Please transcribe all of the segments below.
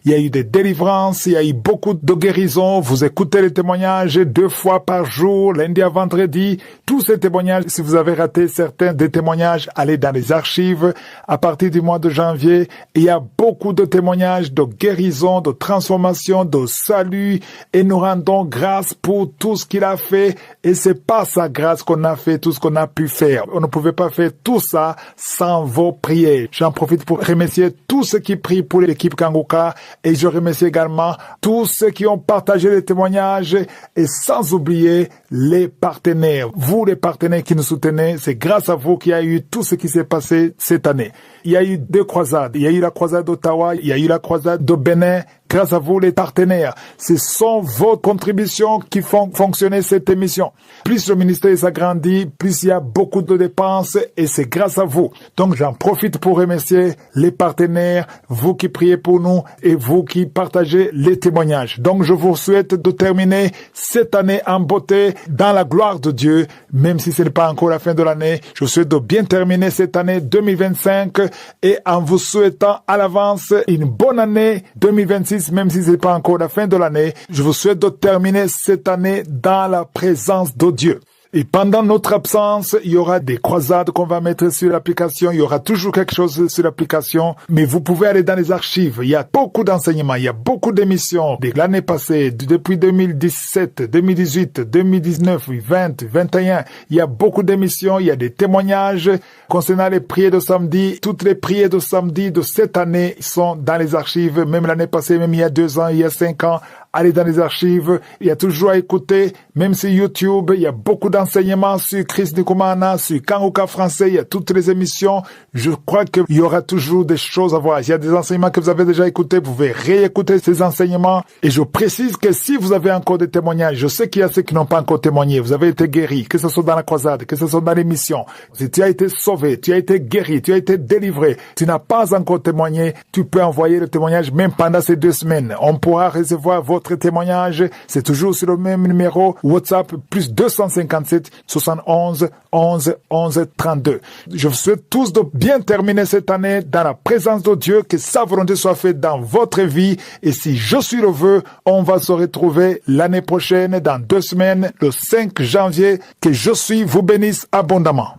Il y a eu des délivrances, il y a eu beaucoup de guérisons. Vous écoutez les témoignages 2 fois par jour, lundi à vendredi. Tous ces témoignages, si vous avez raté certains des témoignages, allez dans les archives. À partir du mois de janvier, il y a beaucoup de témoignages de guérison, de transformation, de salut. Et nous rendons grâce pour tout ce qu'il a fait. Et c'est par sa grâce qu'on a fait tout ce qu'on a pu faire. On ne pouvait pas faire tout ça sans vos prières. J'en profite pour remercier tous ceux qui prient pour l'équipe Kanguka. Et je remercie également tous ceux qui ont partagé les témoignages et sans oublier les partenaires. Vous, les partenaires qui nous soutenez, c'est grâce à vous qu'il y a eu tout ce qui s'est passé cette année. Il y a eu 2 croisades. Il y a eu la croisade d'Ottawa, il y a eu la croisade de Bénin. Grâce à vous, les partenaires, ce sont vos contributions qui font fonctionner cette émission. Plus le ministère s'agrandit, plus il y a beaucoup de dépenses et c'est grâce à vous. Donc j'en profite pour remercier les partenaires, vous qui priez pour nous et vous qui partagez les témoignages. Donc je vous souhaite de terminer cette année en beauté dans la gloire de Dieu, même si ce n'est pas encore la fin de l'année. Je vous souhaite de bien terminer cette année 2025 et en vous souhaitant à l'avance une bonne année 2026. Même si ce n'est pas encore la fin de l'année, je vous souhaite de terminer cette année dans la présence de Dieu. Et pendant notre absence, il y aura des croisades qu'on va mettre sur l'application. Il y aura toujours quelque chose sur l'application. Mais vous pouvez aller dans les archives. Il y a beaucoup d'enseignements. Il y a beaucoup d'émissions de l'année passée, depuis 2017, 2018, 2019, 20, 21. Il y a beaucoup d'émissions. Il y a des témoignages concernant les prières de samedi. Toutes les prières de samedi de cette année sont dans les archives. Même l'année passée, même il y a 2 ans, il y a 5 ans. Allez dans les archives, il y a toujours à écouter, même sur YouTube, il y a beaucoup d'enseignements sur Chris Ndikumana, sur Kanguka français, il y a toutes les émissions. Je crois qu'il y aura toujours des choses à voir. Il y a des enseignements que vous avez déjà écoutés, vous pouvez réécouter ces enseignements. Et je précise que si vous avez encore des témoignages, je sais qu'il y a ceux qui n'ont pas encore témoigné, vous avez été guéris, que ce soit dans la croisade, que ce soit dans l'émission. Si tu as été sauvé, tu as été guéri, tu as été délivré, tu n'as pas encore témoigné, tu peux envoyer le témoignage même pendant ces 2 semaines. On pourra recevoir votre témoignage, c'est toujours sur le même numéro WhatsApp plus 257 71 11 11 32. Je vous souhaite tous de bien terminer cette année dans la présence de Dieu, que sa volonté soit faite dans votre vie et si je suis le vœu, on va se retrouver l'année prochaine dans 2 semaines, le 5 janvier. Que je suis vous bénisse abondamment.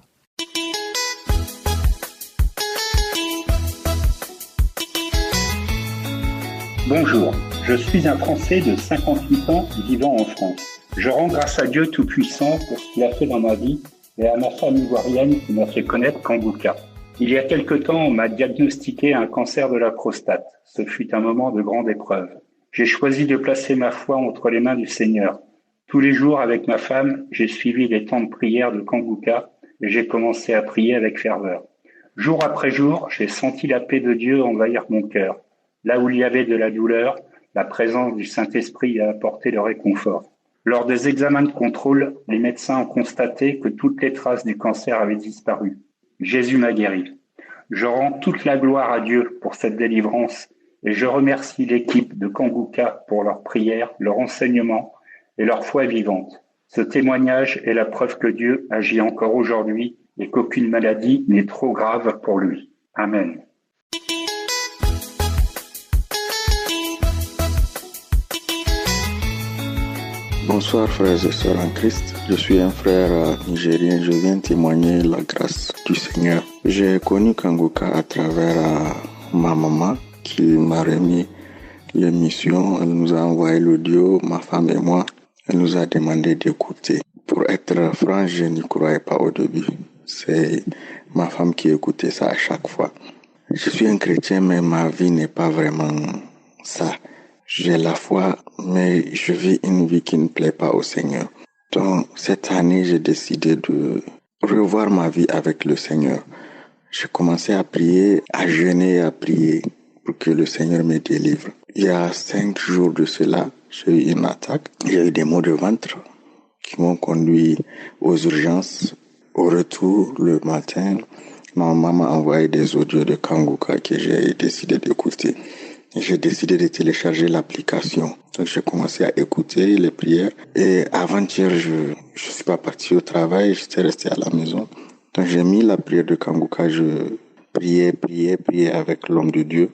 Bonjour. Je suis un Français de 58 ans vivant en France. Je rends grâce à Dieu Tout-Puissant pour ce qu'il a fait dans ma vie et à ma femme ivoirienne qui m'a fait connaître Kanguka. Il y a quelque temps, on m'a diagnostiqué un cancer de la prostate. Ce fut un moment de grande épreuve. J'ai choisi de placer ma foi entre les mains du Seigneur. Tous les jours, avec ma femme, j'ai suivi les temps de prière de Kanguka et j'ai commencé à prier avec ferveur. Jour après jour, j'ai senti la paix de Dieu envahir mon cœur. Là où il y avait de la douleur, la présence du Saint-Esprit a apporté le réconfort. Lors des examens de contrôle, les médecins ont constaté que toutes les traces du cancer avaient disparu. Jésus m'a guéri. Je rends toute la gloire à Dieu pour cette délivrance et je remercie l'équipe de Kanguka pour leurs prières, leur enseignement et leur foi vivante. Ce témoignage est la preuve que Dieu agit encore aujourd'hui et qu'aucune maladie n'est trop grave pour lui. Amen. Bonsoir frères et sœurs en Christ, je suis un frère nigérien, je viens témoigner la grâce du Seigneur. J'ai connu Kanguka à travers ma maman qui m'a remis l'émission, elle nous a envoyé l'audio, ma femme et moi, elle nous a demandé d'écouter. Pour être franc, je n'y croyais pas au début, c'est ma femme qui écoutait ça à chaque fois. Je suis un chrétien mais ma vie n'est pas vraiment ça. J'ai la foi, mais je vis une vie qui ne plaît pas au Seigneur. Donc, cette année, j'ai décidé de revoir ma vie avec le Seigneur. J'ai commencé à prier, à jeûner et à prier pour que le Seigneur me délivre. Il y a 5 jours de cela, j'ai eu une attaque. Il y a eu des maux de ventre qui m'ont conduit aux urgences. Au retour, le matin, ma maman m'a envoyé des audios de Kanguka que j'ai décidé d'écouter. J'ai décidé de télécharger l'application. Donc j'ai commencé à écouter les prières. Et avant-hier, je suis pas parti au travail, j'étais resté à la maison. Donc j'ai mis la prière de Kanguka, je prié avec l'homme de Dieu.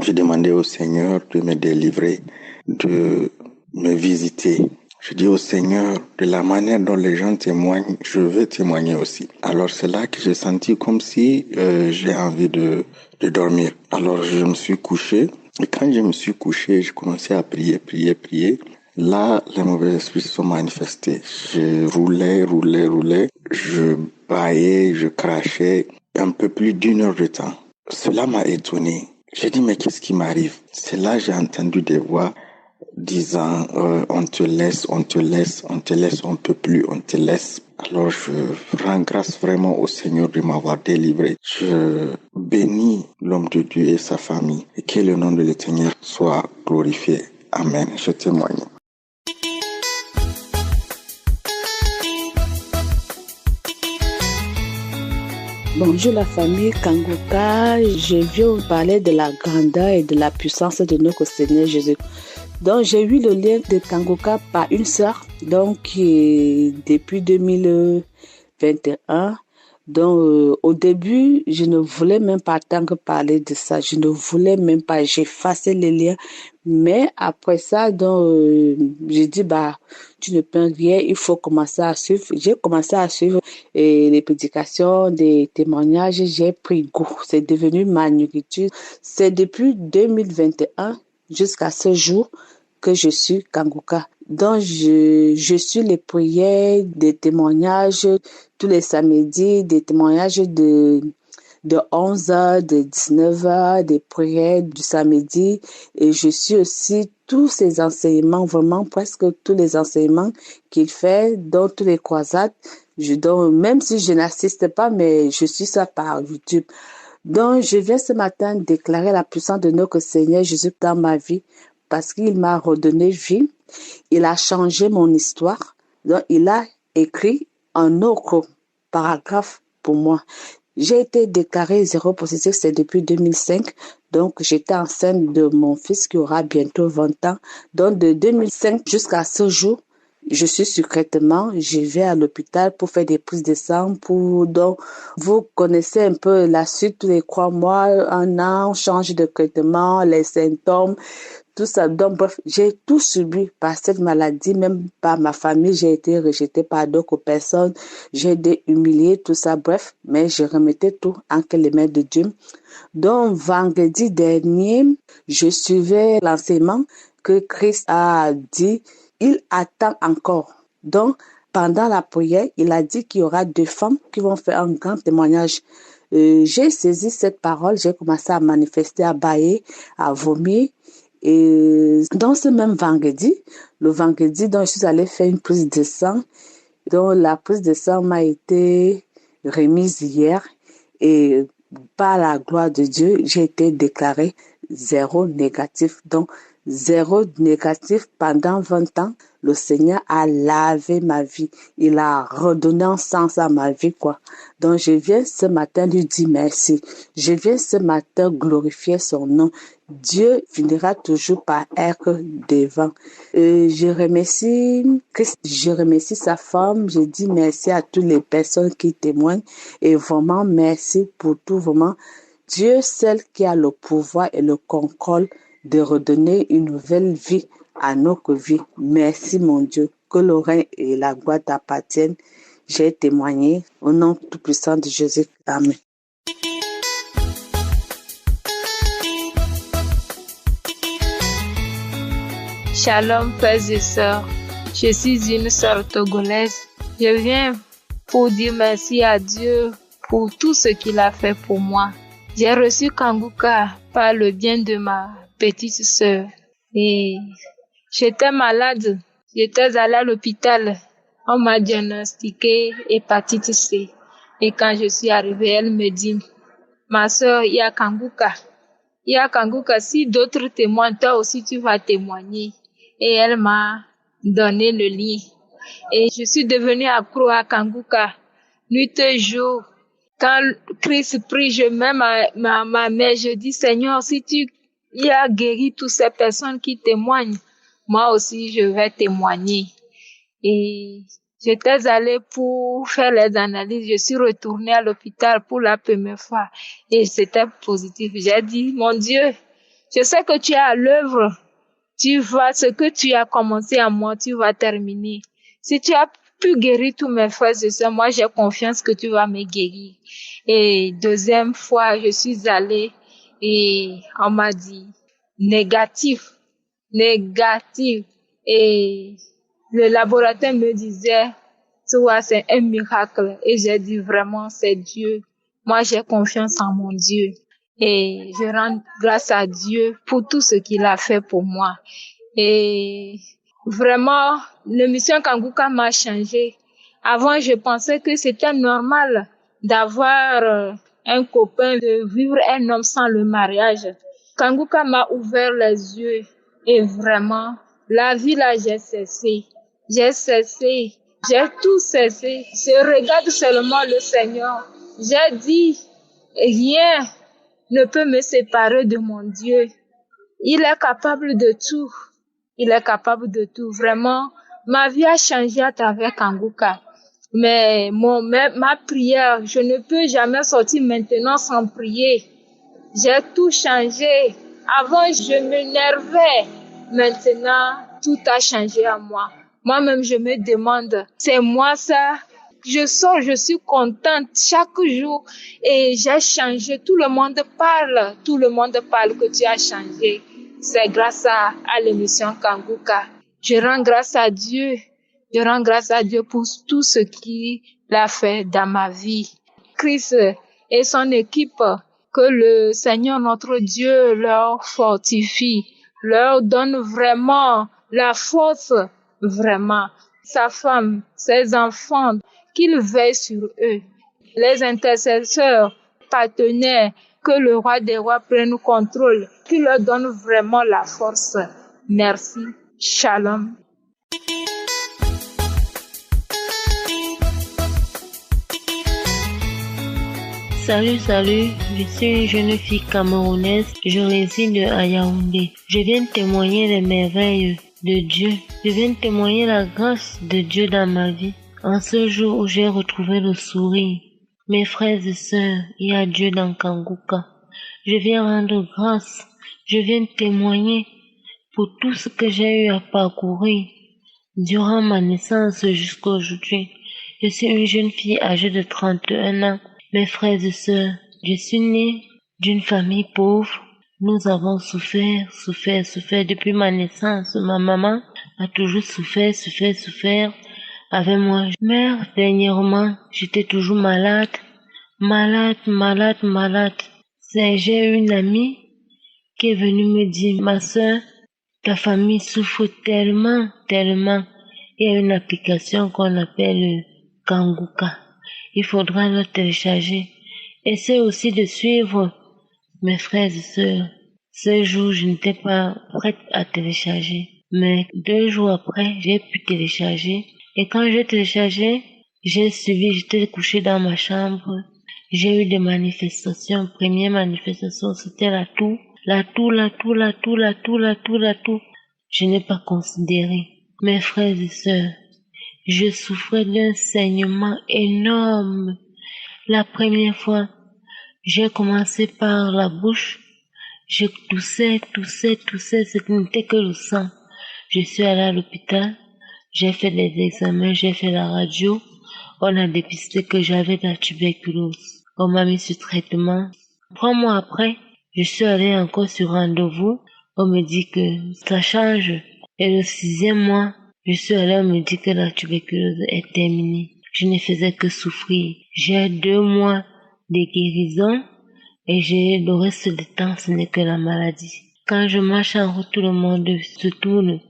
J'ai demandé au Seigneur de me délivrer, de me visiter. Je dis au Seigneur, de la manière dont les gens témoignent, je veux témoigner aussi. Alors c'est là que j'ai senti comme si j'ai envie de dormir. Alors je me suis couché. Et quand je me suis couché, j'ai commencé à prier. Là, les mauvais esprits se sont manifestés. Je roulais. Je bâillais, je crachais un peu plus d'1 heure de temps. Cela m'a étonné. J'ai dit, mais qu'est-ce qui m'arrive? C'est là que j'ai entendu des voix disant, on te laisse, on peut plus, on te laisse. Alors je rends grâce vraiment au Seigneur de m'avoir délivré. Je bénis l'homme de Dieu et sa famille et que le nom de l'Éternel soit glorifié. Amen. Je témoigne. Bonjour la famille Kangoka, je viens vous parler de la grandeur et de la puissance de notre Seigneur Jésus. Donc j'ai eu le lien de Kangoka par une sœur, donc depuis 2021. Donc au début, je ne voulais même pas tant que parler de ça, je ne voulais même pas, j'ai effacé les liens. Mais après ça, donc j'ai dit tu ne peux rien, il faut commencer à suivre. J'ai commencé à suivre les prédications, des témoignages, j'ai pris goût. C'est devenu ma nourriture. C'est depuis 2021 jusqu'à ce jour que je suis Kangoka. Donc je suis les prières, des témoignages tous les samedis, des témoignages de 11h, de 19h, des prières du samedi. Et je suis aussi tous ces enseignements, vraiment presque tous les enseignements qu'il fait dans tous les croisades. Donc, même si je n'assiste pas, mais je suis ça par YouTube. Donc, je viens ce matin déclarer la puissance de notre Seigneur Jésus dans ma vie parce qu'il m'a redonné vie. Il a changé mon histoire. Donc, il a écrit un autre paragraphe pour moi. J'ai été déclarée séropositive, c'est depuis 2005. Donc, j'étais enceinte de mon fils qui aura bientôt 20 ans. Donc, de 2005 jusqu'à ce jour, je suis sur traitement. Je vais à l'hôpital pour faire des prises de sang. Donc, vous connaissez un peu la suite tous les 3 mois, 1 an, on change de traitement, les symptômes, tout ça. Donc, bref, j'ai tout subi par cette maladie, même par ma famille. J'ai été rejetée par d'autres personnes. J'ai été humiliée, tout ça. Bref, mais je remettais tout entre les mains de Dieu. Donc, vendredi dernier, je suivais l'enseignement que Christ a dit. Il attend encore. Donc, pendant la prière, il a dit qu'il y aura 2 femmes qui vont faire un grand témoignage. J'ai saisi cette parole, j'ai commencé à manifester, à bâiller, à vomir. Et dans ce même vendredi, le vendredi, donc, je suis allée faire une prise de sang. Donc, la prise de sang m'a été remise hier. Et par la gloire de Dieu, j'ai été déclarée 0 négatif. Donc, 0 négatif pendant 20 ans. Le Seigneur a lavé ma vie. Il a redonné un sens à ma vie, quoi. Donc, je viens ce matin lui dire merci. Je viens ce matin glorifier son nom. Dieu finira toujours par être devant. Je remercie Christ, je remercie sa femme. Je dis merci à toutes les personnes qui témoignent. Et vraiment, merci pour tout, vraiment. Dieu seul qui a le pouvoir et le contrôle de redonner une nouvelle vie à notre vie. Merci mon Dieu, que le règne et la gloire t'appartiennent. J'ai témoigné au nom tout-puissant de Jésus. Amen. Shalom frères et sœurs, je suis une sœur togolaise. Je viens pour dire merci à Dieu pour tout ce qu'il a fait pour moi. J'ai reçu Kangoka par le bien de ma petite sœur et j'étais malade. J'étais allée à l'hôpital. On m'a diagnostiqué hépatite C. Et quand je suis arrivée, elle me dit, ma sœur, il y a Kangoka. Il y a Kangoka. Si d'autres témoignent, toi aussi tu vas témoigner. Et elle m'a donné le lien. Et je suis devenue accro à Kangoka. Nuit et jour. Quand Christ prie, je mets ma main, je dis, Seigneur, si tu as guéri toutes ces personnes qui témoignent, moi aussi je vais témoigner. Et J'étais allée pour faire les analyses. Je suis retournée à l'hôpital pour la première fois et c'était positif. J'ai dit, mon Dieu, je sais que tu es à l'œuvre. Ce que tu as commencé à moi, tu vas terminer. Si tu as pu guérir tous mes frères et sœurs, moi j'ai confiance que tu vas me guérir. Et deuxième fois, je suis allée et on m'a dit négatif. Et le laboratoire me disait, tu vois, c'est un miracle. Et j'ai dit vraiment, c'est Dieu. Moi, j'ai confiance en mon Dieu. Et je rends grâce à Dieu pour tout ce qu'il a fait pour moi. Et vraiment, l'émission Kanguka m'a changé. Avant, je pensais que c'était normal d'avoir un copain, de vivre un homme sans le mariage. Kanguka m'a ouvert les yeux et vraiment, la vie là, j'ai cessé. J'ai tout cessé. Je regarde seulement le Seigneur. J'ai dit, rien ne peut me séparer de mon Dieu. Il est capable de tout. Il est capable de tout. Vraiment, ma vie a changé à travers Kanguka. Mais ma prière, je ne peux jamais sortir maintenant sans prier. J'ai tout changé. Avant, je m'énervais. Maintenant, tout a changé à moi. Moi-même, je me demande, c'est moi ça? Je sors, je suis contente chaque jour et j'ai changé. Tout le monde parle que tu as changé. C'est grâce à l'émission Kanguka. Je rends grâce à Dieu. Je rends grâce à Dieu pour tout ce qu'il a fait dans ma vie. Christ et son équipe, que le Seigneur notre Dieu leur fortifie, leur donne vraiment la force, vraiment. Sa femme, ses enfants, qu'il veille sur eux. Les intercesseurs, partenaires, que le roi des rois prenne contrôle, qu'il leur donne vraiment la force. Merci. Shalom. Salut, je suis une jeune fille camerounaise, je réside à Yaoundé. Je viens témoigner les merveilles de Dieu, je viens témoigner la grâce de Dieu dans ma vie. En ce jour où j'ai retrouvé le sourire, mes frères et sœurs, il y a Dieu dans Kanguka. Je viens rendre grâce, je viens témoigner pour tout ce que j'ai eu à parcourir durant ma naissance jusqu'à aujourd'hui. Je suis une jeune fille âgée de 31 ans. Mes frères et sœurs, je suis née d'une famille pauvre. Nous avons souffert depuis ma naissance. Ma maman a toujours souffert avec moi. Mère, dernièrement, j'étais toujours malade. J'ai une amie qui est venue me dire, ma sœur, ta famille souffre tellement. Il y a une application qu'on appelle Kanguka. Il faudra le télécharger. Essaie aussi de suivre mes frères et sœurs. Ce jour, je n'étais pas prête à télécharger. Mais 2 jours après, j'ai pu télécharger. Et quand j'ai téléchargé, j'ai suivi, j'étais couchée dans ma chambre. J'ai eu des manifestations. Première manifestation, c'était la toux. Je n'ai pas considéré. Mes frères et sœurs, je souffrais d'un saignement énorme. La première fois, j'ai commencé par la bouche. Je toussais, ce n'était que le sang. Je suis allée à l'hôpital, j'ai fait des examens, j'ai fait la radio. On a dépisté que j'avais de la tuberculose. On m'a mis sur traitement. 3 mois après, je suis allée encore sur rendez-vous. On me dit que ça change. Et le 6e mois, je suis allée, on me dit que la tuberculose est terminée. Je ne faisais que souffrir. J'ai 2 mois de guérison et le reste du temps, ce n'est que la maladie. Quand je marche en route, tout le monde se tourne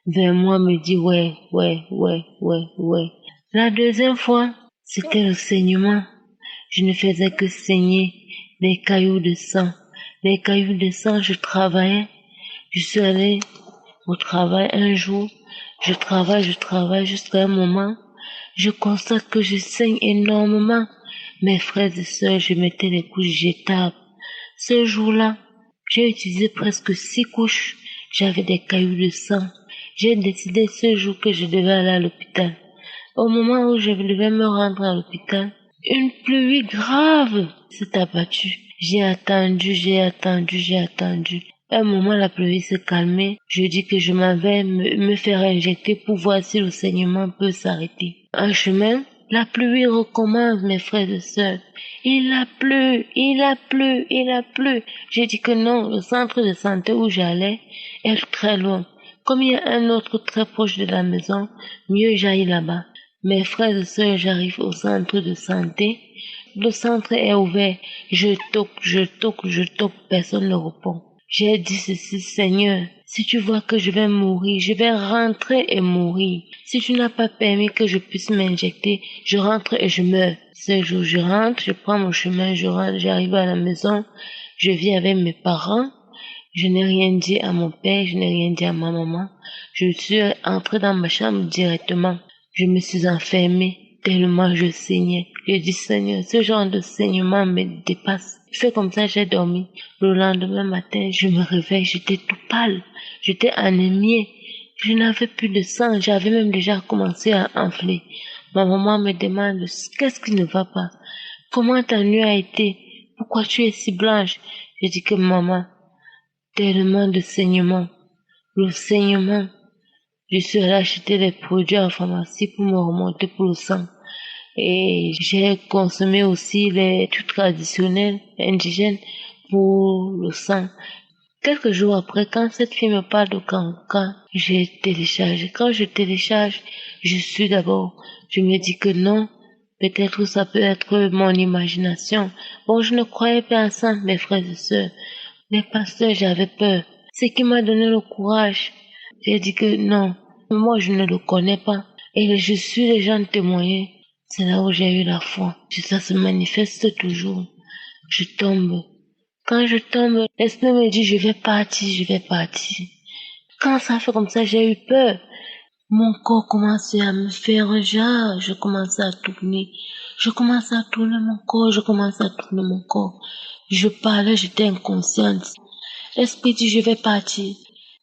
vers moi, me dit ouais. La 2e fois, c'était le saignement. Je ne faisais que saigner des cailloux de sang. Je travaillais. Je suis allée au travail un jour. Je travaille jusqu'à un moment. Je constate que je saigne énormément. Mes frères et sœurs, je mettais les couches jetables. Ce jour-là, j'ai utilisé presque 6 couches. J'avais des cailloux de sang. J'ai décidé ce jour que je devais aller à l'hôpital. Au moment où je devais me rendre à l'hôpital, une pluie grave s'est abattue. J'ai attendu. À un moment, la pluie s'est calmée. Je dis que je m'en vais me faire injecter pour voir si le saignement peut s'arrêter. En chemin, la pluie recommence, mes frères et sœurs. Il a plu. J'ai dit que non, le centre de santé où j'allais est très loin. Comme il y a un autre très proche de la maison, mieux j'aille là-bas. Mes frères et sœurs, j'arrive au centre de santé. Le centre est ouvert. Je toque, personne ne répond. J'ai dit ceci, Seigneur, si tu vois que je vais mourir, je vais rentrer et mourir. Si tu n'as pas permis que je puisse m'injecter, je rentre et je meurs. Ce jour, je rentre, je prends mon chemin, je rentre, j'arrive à la maison, je vis avec mes parents. Je n'ai rien dit à mon père, je n'ai rien dit à ma maman. Je suis entrée dans ma chambre directement. Je me suis enfermée tellement je saignais. Je dis, Seigneur, ce genre de saignement me dépasse. Je fais comme ça, j'ai dormi. Le lendemain matin, je me réveille, j'étais tout pâle. J'étais anémiée. Je n'avais plus de sang. J'avais même déjà commencé à enfler. Ma maman me demande, qu'est-ce qui ne va pas? Comment ta nuit a été? Pourquoi tu es si blanche? Je dis que maman, tellement de saignement. Le saignement. Je suis allée acheter des produits en pharmacie pour me remonter pour le sang. Et j'ai consommé aussi les trucs traditionnels indigènes pour le sang. Quelques jours après, quand cette fille me parle de Kanguka, j'ai téléchargé. Quand je télécharge, je me dis que non, peut-être ça peut être mon imagination. Bon, je ne croyais pas à ça, mes frères et sœurs. Mais pasteurs, j'avais peur. Ce qui m'a donné le courage, j'ai dit que non, moi je ne le connais pas. Et je suis les gens témoigner. C'est là où j'ai eu la foi. Ça se manifeste toujours. Je tombe. Quand je tombe, l'esprit me dit je vais partir. Quand ça fait comme ça, j'ai eu peur. Mon corps commençait à me faire un genre. Je commençais à tourner. Mon corps. Je parlais, j'étais inconsciente. L'esprit dit je vais partir.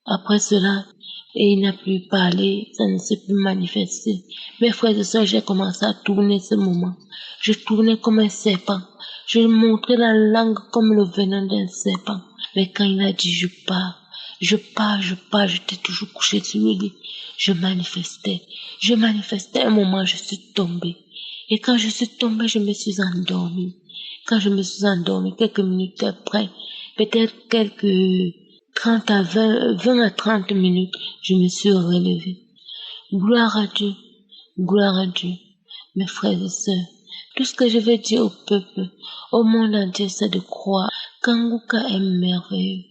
Après cela, et il n'a plus parlé, ça ne s'est plus manifesté. Mes frères et sœurs, j'ai commencé à tourner ce moment. Je tournais comme un serpent. Je montrais la langue comme le venin d'un serpent. Mais quand il a dit je pars, j'étais toujours couché sur le lit. Je manifestais. Un moment, je suis tombée. Et quand je suis tombée, je me suis endormie. Quand je me suis endormie, quelques minutes après, peut-être quelques 20 à 30 minutes, je me suis relevée. Gloire à Dieu, mes frères et sœurs. Tout ce que je vais dire au peuple, au monde entier, c'est de croire qu'Anguka est merveilleux.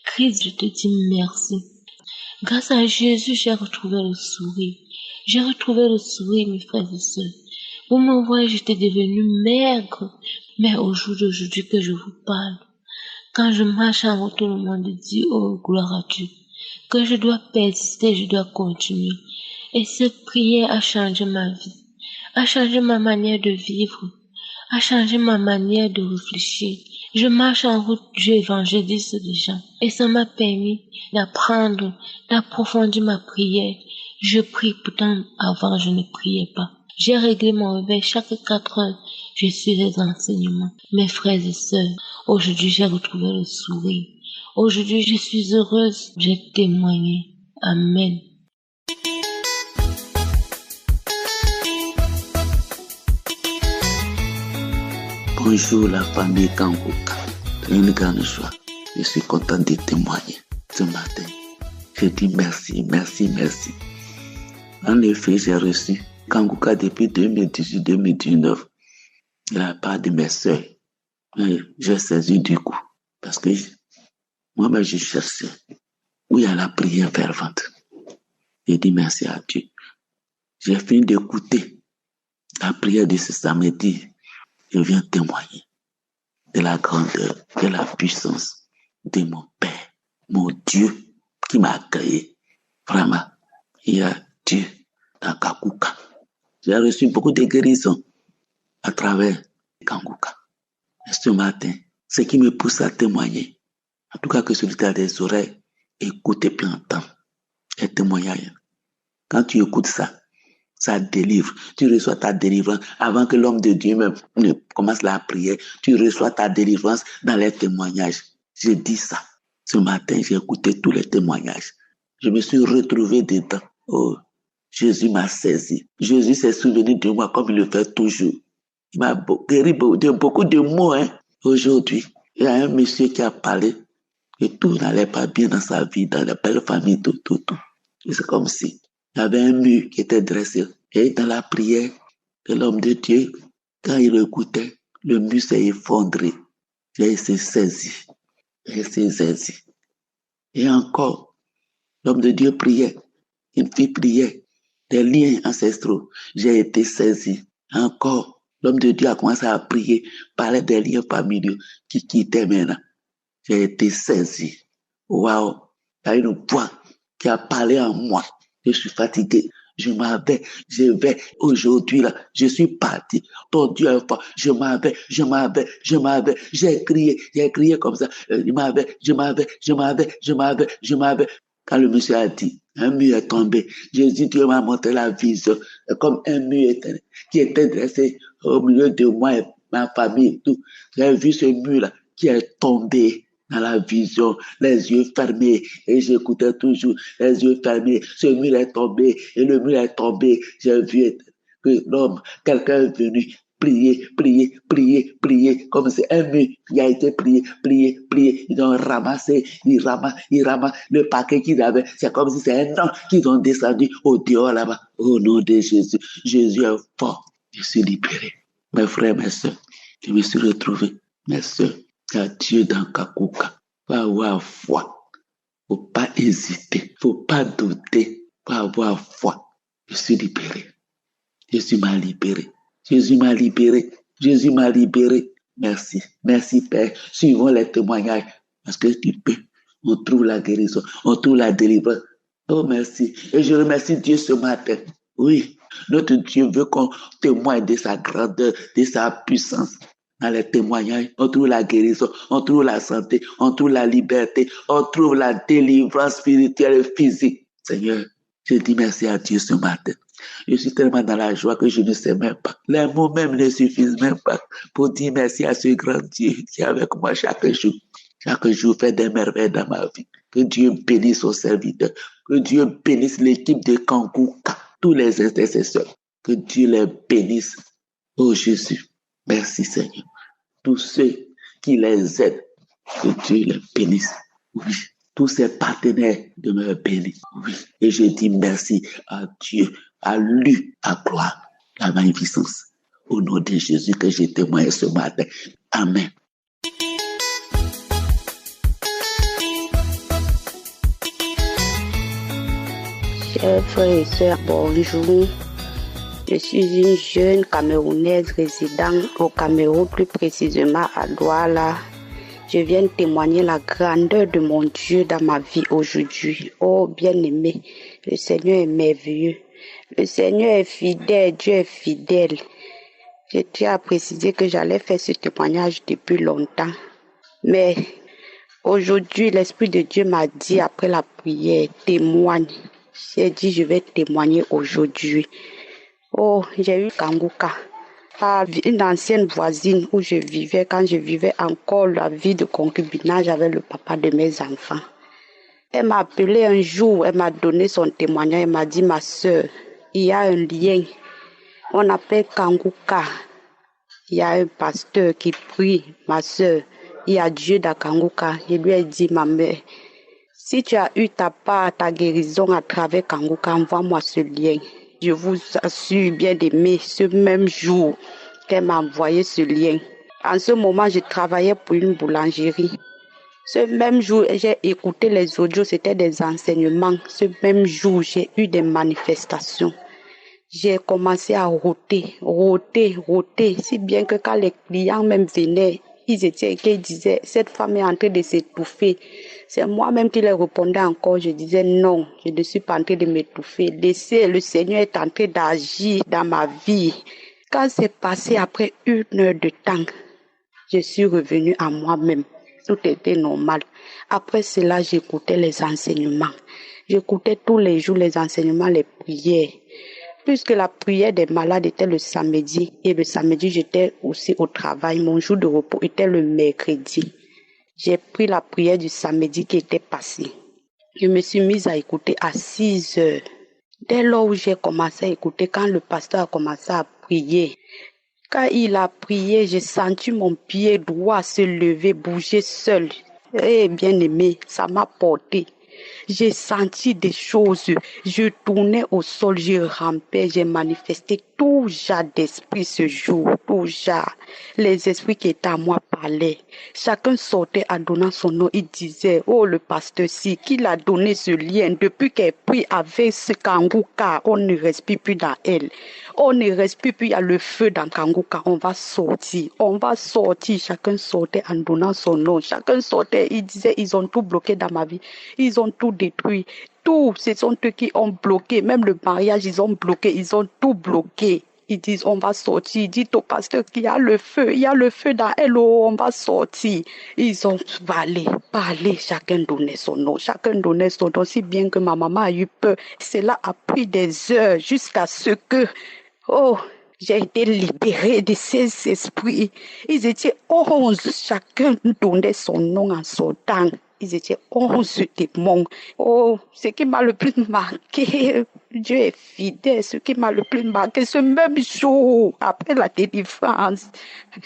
Christ, je te dis merci. Grâce à Jésus, j'ai retrouvé le sourire. Mes frères et sœurs. Vous me voyez, j'étais devenue maigre. Mais au jour d'aujourd'hui que je vous parle, quand je marche en route, tout le monde dit, oh, gloire à Dieu, que je dois persister, je dois continuer. Et cette prière a changé ma vie, a changé ma manière de vivre, a changé ma manière de réfléchir. Je marche en route, j'évangélise des gens. Et ça m'a permis d'approfondir ma prière. Je prie, pourtant avant je ne priais pas. J'ai réglé mon réveil chaque 4 heures. Je suis les enseignements. Mes frères et sœurs, aujourd'hui j'ai retrouvé le sourire. Aujourd'hui je suis heureuse. J'ai témoigné. Amen. Bonjour la famille Kanguka. C'est une grande joie. Je suis content de témoigner ce matin. Je dis merci. En effet, j'ai reçu Kanguka depuis 2018-2019 de la part de mes sœurs. J'ai saisi du coup parce que moi-même je cherchais où il y a la prière fervente. J'ai dit merci à Dieu. J'ai fini d'écouter la prière de ce samedi. Je viens témoigner de la grandeur, de la puissance de mon Père, mon Dieu qui m'a créé. Vraiment, il y a Dieu dans Kanguka. J'ai reçu beaucoup de guérisons à travers Kanguka. Et ce matin, ce qui me pousse à témoigner, en tout cas que celui qui a des oreilles, écoute et puis entend. Et témoignage. Quand tu écoutes ça, ça délivre. Tu reçois ta délivrance avant que l'homme de Dieu même ne commence la prière. Tu reçois ta délivrance dans les témoignages. Je dis ça. Ce matin, j'ai écouté tous les témoignages. Je me suis retrouvé dedans. Oh, Jésus m'a saisi. Jésus s'est souvenu de moi comme il le fait toujours. Il m'a guéri de beaucoup de mots. Aujourd'hui, il y a un monsieur qui a parlé et tout n'allait pas bien dans sa vie, dans la belle famille, tout. Et c'est comme si il y avait un mur qui était dressé. Et dans la prière de l'homme de Dieu, quand il écoutait, le mur s'est effondré. J'ai été saisi. Et encore, l'homme de Dieu priait. Une fille priait. Des liens ancestraux. J'ai été saisi. Encore, l'homme de Dieu a commencé à prier, parler des liens familiaux qui quittaient maintenant. J'ai été saisi. Waouh! Il y a une voix qui a parlé en moi. Je suis fatigué. Je vais. Aujourd'hui, là, je suis parti. Ton Dieu est fort. Je m'en vais. J'ai crié comme ça. Je m'en vais. Quand le monsieur a dit, un mur est tombé. Jésus, Dieu m'a montré la vision. Comme un mur qui était dressé au milieu de moi et ma famille et tout. J'ai vu ce mur-là qui est tombé dans la vision, les yeux fermés, et j'écoutais toujours, les yeux fermés, ce mur est tombé, et le mur est tombé. J'ai vu que l'homme, quelqu'un est venu prier, comme c'est un mur qui a été prié. Ils ont ramassé, ils ramassent le paquet qu'ils avaient. C'est comme si c'est un an qu'ils ont descendu au dehors là-bas. Au nom de Jésus, Jésus est fort. Je suis libéré. Mes frères, mes soeurs, je me suis retrouvé. Mes soeurs, il y a Dieu dans Kakuka. Faut avoir foi. Faut pas hésiter. Faut pas douter. Faut avoir foi. Je suis libéré. Jésus m'a libéré. Merci Père. Suivons les témoignages. Parce que tu peux. On trouve la guérison. On trouve la délivrance. Oh, merci. Et je remercie Dieu ce matin. Oui. Notre Dieu veut qu'on témoigne de sa grandeur, de sa puissance. Dans les témoignages, on trouve la guérison, on trouve la santé, on trouve la liberté, on trouve la délivrance spirituelle et physique. Seigneur, je dis merci à Dieu ce matin. Je suis tellement dans la joie que je ne sais même pas. Les mots même ne suffisent même pas pour dire merci à ce grand Dieu qui est avec moi chaque jour. Chaque jour fait des merveilles dans ma vie. Que Dieu bénisse son serviteur. Que Dieu bénisse l'équipe de Kanguka, tous les intercesseurs. Que Dieu les bénisse. Oh Jésus, merci Seigneur. Tous ceux qui les aident, que Dieu les bénisse. Oui. Tous ces partenaires demeurent bénis. Oui. Et je dis merci à Dieu, à lui, à gloire, la magnificence. Au nom de Jésus que j'ai témoigné ce matin. Amen. Chers frères et sœurs, bonjour. Je suis une jeune Camerounaise résidant au Cameroun, plus précisément à Douala. Je viens témoigner la grandeur de mon Dieu dans ma vie aujourd'hui. Oh bien-aimé, le Seigneur est merveilleux. Le Seigneur est fidèle, Dieu est fidèle. Je tiens à préciser que j'allais faire ce témoignage depuis longtemps. Mais aujourd'hui, l'Esprit de Dieu m'a dit après la prière, témoigne. J'ai dit, je vais témoigner aujourd'hui. Oh, j'ai eu Kanguka, une ancienne voisine où je vivais, quand je vivais encore la vie de concubinage avec le papa de mes enfants. Elle m'a appelé un jour, elle m'a donné son témoignage, elle m'a dit, ma soeur, il y a un lien, on appelle Kanguka. Il y a un pasteur qui prie, ma soeur, il y a Dieu dans Kanguka. Je lui ai dit, ma mère, si tu as eu ta part, ta guérison à travers Kanguka, envoie-moi ce lien. Je vous assure, bien aimé, ce même jour qu'elle m'a envoyé ce lien. En ce moment, je travaillais pour une boulangerie. Ce même jour, j'ai écouté les audios, c'était des enseignements. Ce même jour, j'ai eu des manifestations. J'ai commencé à rôter, si bien que quand les clients même venaient, ils disaient, cette femme est en train de s'étouffer. C'est moi-même qui leur répondais encore. Je disais non, je ne suis pas en train de m'étouffer. Laissez, le Seigneur est en train d'agir dans ma vie. Quand c'est passé après 1 heure de temps, je suis revenue à moi-même. Tout était normal. Après cela, j'écoutais les enseignements. J'écoutais tous les jours les enseignements, les prières. Puisque la prière des malades était le samedi, et le samedi j'étais aussi au travail, mon jour de repos était le mercredi. J'ai pris la prière du samedi qui était passée. Je me suis mise à écouter à 6 heures. Dès lors où j'ai commencé à écouter, quand le pasteur a commencé à prier, quand il a prié, j'ai senti mon pied droit se lever, bouger seul. Eh bien aimé, ça m'a porté. J'ai senti des choses. Je tournais au sol, je rampais, j'ai manifesté tout genre d'esprit ce jour, tout genre. Les esprits qui étaient à moi parlaient. Chacun sortait en donnant son nom. Il disait, oh le pasteur si, qu'il a donné ce lien. Depuis qu'elle prie avec ce Kangouka, on ne respire plus dans elle. On ne respire plus, il y a le feu dans Kangouka. On va sortir. Chacun sortait en donnant son nom. Chacun sortait. Il disait, ils ont tout bloqué dans ma vie. Ils ont tout détruit. Tout, ce sont eux qui ont bloqué. Même le mariage, ils ont bloqué. Ils ont tout bloqué. Ils disent, on va sortir. Dites au pasteur qu'il y a le feu. Il y a le feu dans elle. Oh, on va sortir. Ils ont parlé. Chacun donnait son nom. Si bien que ma maman a eu peur. Cela a pris des heures jusqu'à ce que, j'ai été libérée de ces esprits. Ils étaient 11. Chacun donnait son nom en sortant. Ils étaient 11 démons. Oh, ce qui m'a le plus marqué, Dieu est fidèle, ce qui m'a le plus marqué, ce même jour, après la délivrance,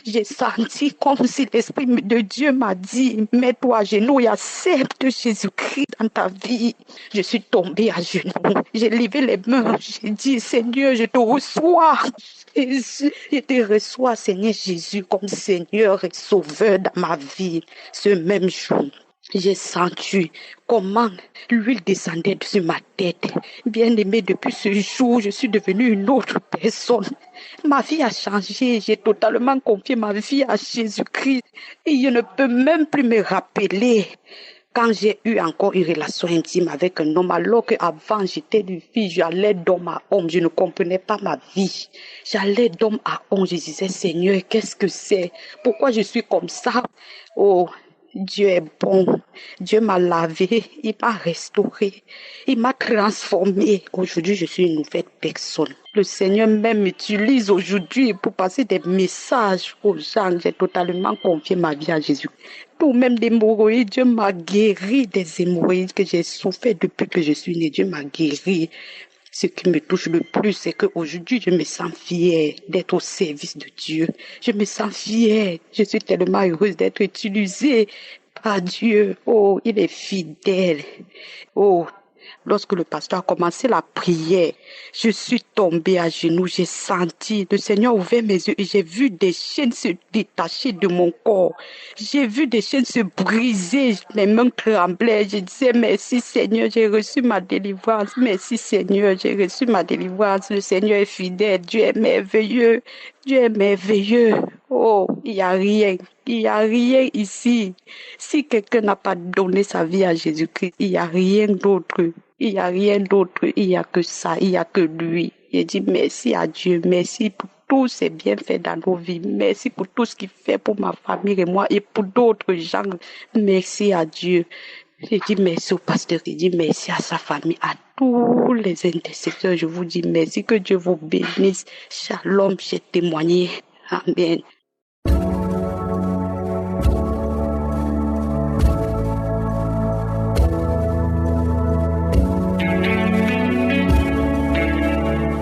j'ai senti comme si l'Esprit de Dieu m'a dit, mets-toi à genoux et accepte Jésus-Christ dans ta vie. Je suis tombée à genoux, j'ai levé les mains, j'ai dit, Seigneur, je te reçois. Je te reçois, Seigneur Jésus, comme Seigneur et Sauveur dans ma vie, ce même jour. J'ai senti comment l'huile descendait sur ma tête. Bien-aimé, depuis ce jour, je suis devenue une autre personne. Ma vie a changé. J'ai totalement confié ma vie à Jésus-Christ. Et je ne peux même plus me rappeler quand j'ai eu encore une relation intime avec un homme, alors qu'avant j'étais une fille, j'allais d'homme à homme, je ne comprenais pas ma vie. J'allais d'homme à homme, je disais, Seigneur, qu'est-ce que c'est? Pourquoi je suis comme ça? Oh, Dieu est bon. Dieu m'a lavé, il m'a restauré, il m'a transformé. Aujourd'hui, je suis une nouvelle personne. Le Seigneur même m'utilise aujourd'hui pour passer des messages aux gens. J'ai totalement confié ma vie à Jésus. Tout même des hémorroïdes, Dieu m'a guéri des hémorroïdes que j'ai souffert depuis que je suis née. Dieu m'a guéri. Ce qui me touche le plus, c'est qu'aujourd'hui, je me sens fière d'être au service de Dieu. Je me sens fière. Je suis tellement heureuse d'être utilisée par Dieu. Oh, il est fidèle. Oh, lorsque le pasteur a commencé la prière, je suis tombée à genoux. J'ai senti, le Seigneur a ouvert mes yeux et j'ai vu des chaînes se détacher de mon corps. J'ai vu des chaînes se briser. Mes mains tremblaient. Je disais, merci Seigneur, j'ai reçu ma délivrance. Merci Seigneur, j'ai reçu ma délivrance. Le Seigneur est fidèle. Dieu est merveilleux. Dieu est merveilleux. Oh, il n'y a rien. Il n'y a rien ici. Si quelqu'un n'a pas donné sa vie à Jésus-Christ, il n'y a rien d'autre. Il n'y a rien d'autre. Il n'y a que ça. Il n'y a que lui. J'ai dit merci à Dieu. Merci pour tous ses bienfaits dans nos vies. Merci pour tout ce qu'il fait pour ma famille et moi et pour d'autres gens. Merci à Dieu. J'ai dit merci au pasteur. J'ai dit merci à sa famille, à tous les intercesseurs. Je vous dis merci. Que Dieu vous bénisse. Shalom, j'ai témoigné. Amen.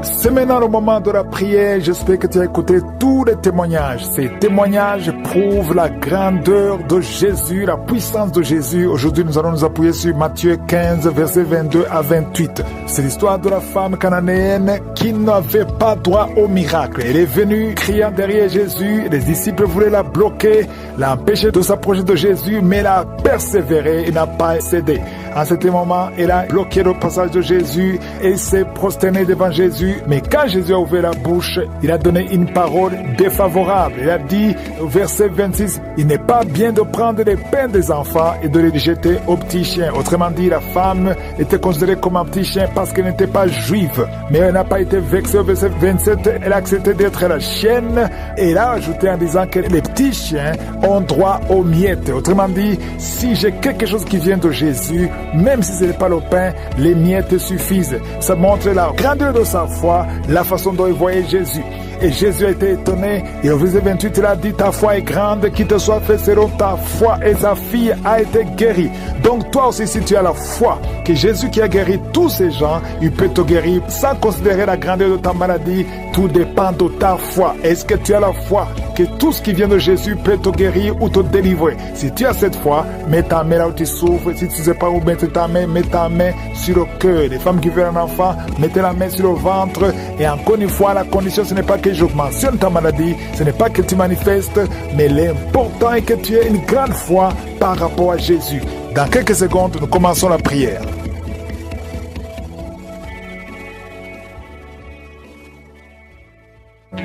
C'est maintenant le moment de la prière. J'espère que tu as écouté tous les témoignages. Ces témoignages prouvent la grandeur de Jésus, la puissance de Jésus. Aujourd'hui, nous allons nous appuyer sur Matthieu 15, versets 22 à 28. C'est l'histoire de la femme cananéenne qui n'avait pas droit au miracle. Elle est venue criant derrière Jésus. Les disciples voulaient la bloquer, l'empêcher de s'approcher de Jésus, mais elle a persévéré et n'a pas cédé. En ce moment, elle a bloqué le passage de Jésus et s'est prosternée devant Jésus. Mais quand Jésus a ouvert la bouche, il a donné une parole défavorable. Il a dit, au verset 26, il n'est pas bien de prendre les pains des enfants et de les jeter aux petits chiens. Autrement dit, la femme était considérée comme un petit chien parce qu'elle n'était pas juive. Mais elle n'a pas été vexée. Au verset 27, elle a accepté d'être la chienne. Et elle a ajouté en disant que les petits chiens ont droit aux miettes. Autrement dit, si j'ai quelque chose qui vient de Jésus, même si ce n'est pas le pain, les miettes te suffisent. Ça montre la grandeur de sa foi, la façon dont il voyait Jésus. Et Jésus a été étonné, et au verset 28, il a dit, ta foi est grande, qu'il te soit fait selon ta foi, et sa fille a été guérie. Donc toi aussi, si tu as la foi, que Jésus qui a guéri tous ces gens, il peut te guérir sans considérer la grandeur de ta maladie, tout dépend de ta foi. Est-ce que tu as la foi que tout ce qui vient de Jésus peut te guérir ou te délivrer? Si tu as cette foi, mets ta main là où tu souffres. Si tu ne sais pas où mettre ta main, mets ta main sur le cœur. Les femmes qui veulent un enfant, mettez la main sur le ventre. Et encore une fois, la condition, ce n'est pas que je mentionne ta maladie, ce n'est pas que tu manifestes, mais l'important est que tu aies une grande foi par rapport à Jésus. Dans quelques secondes, nous commençons la prière.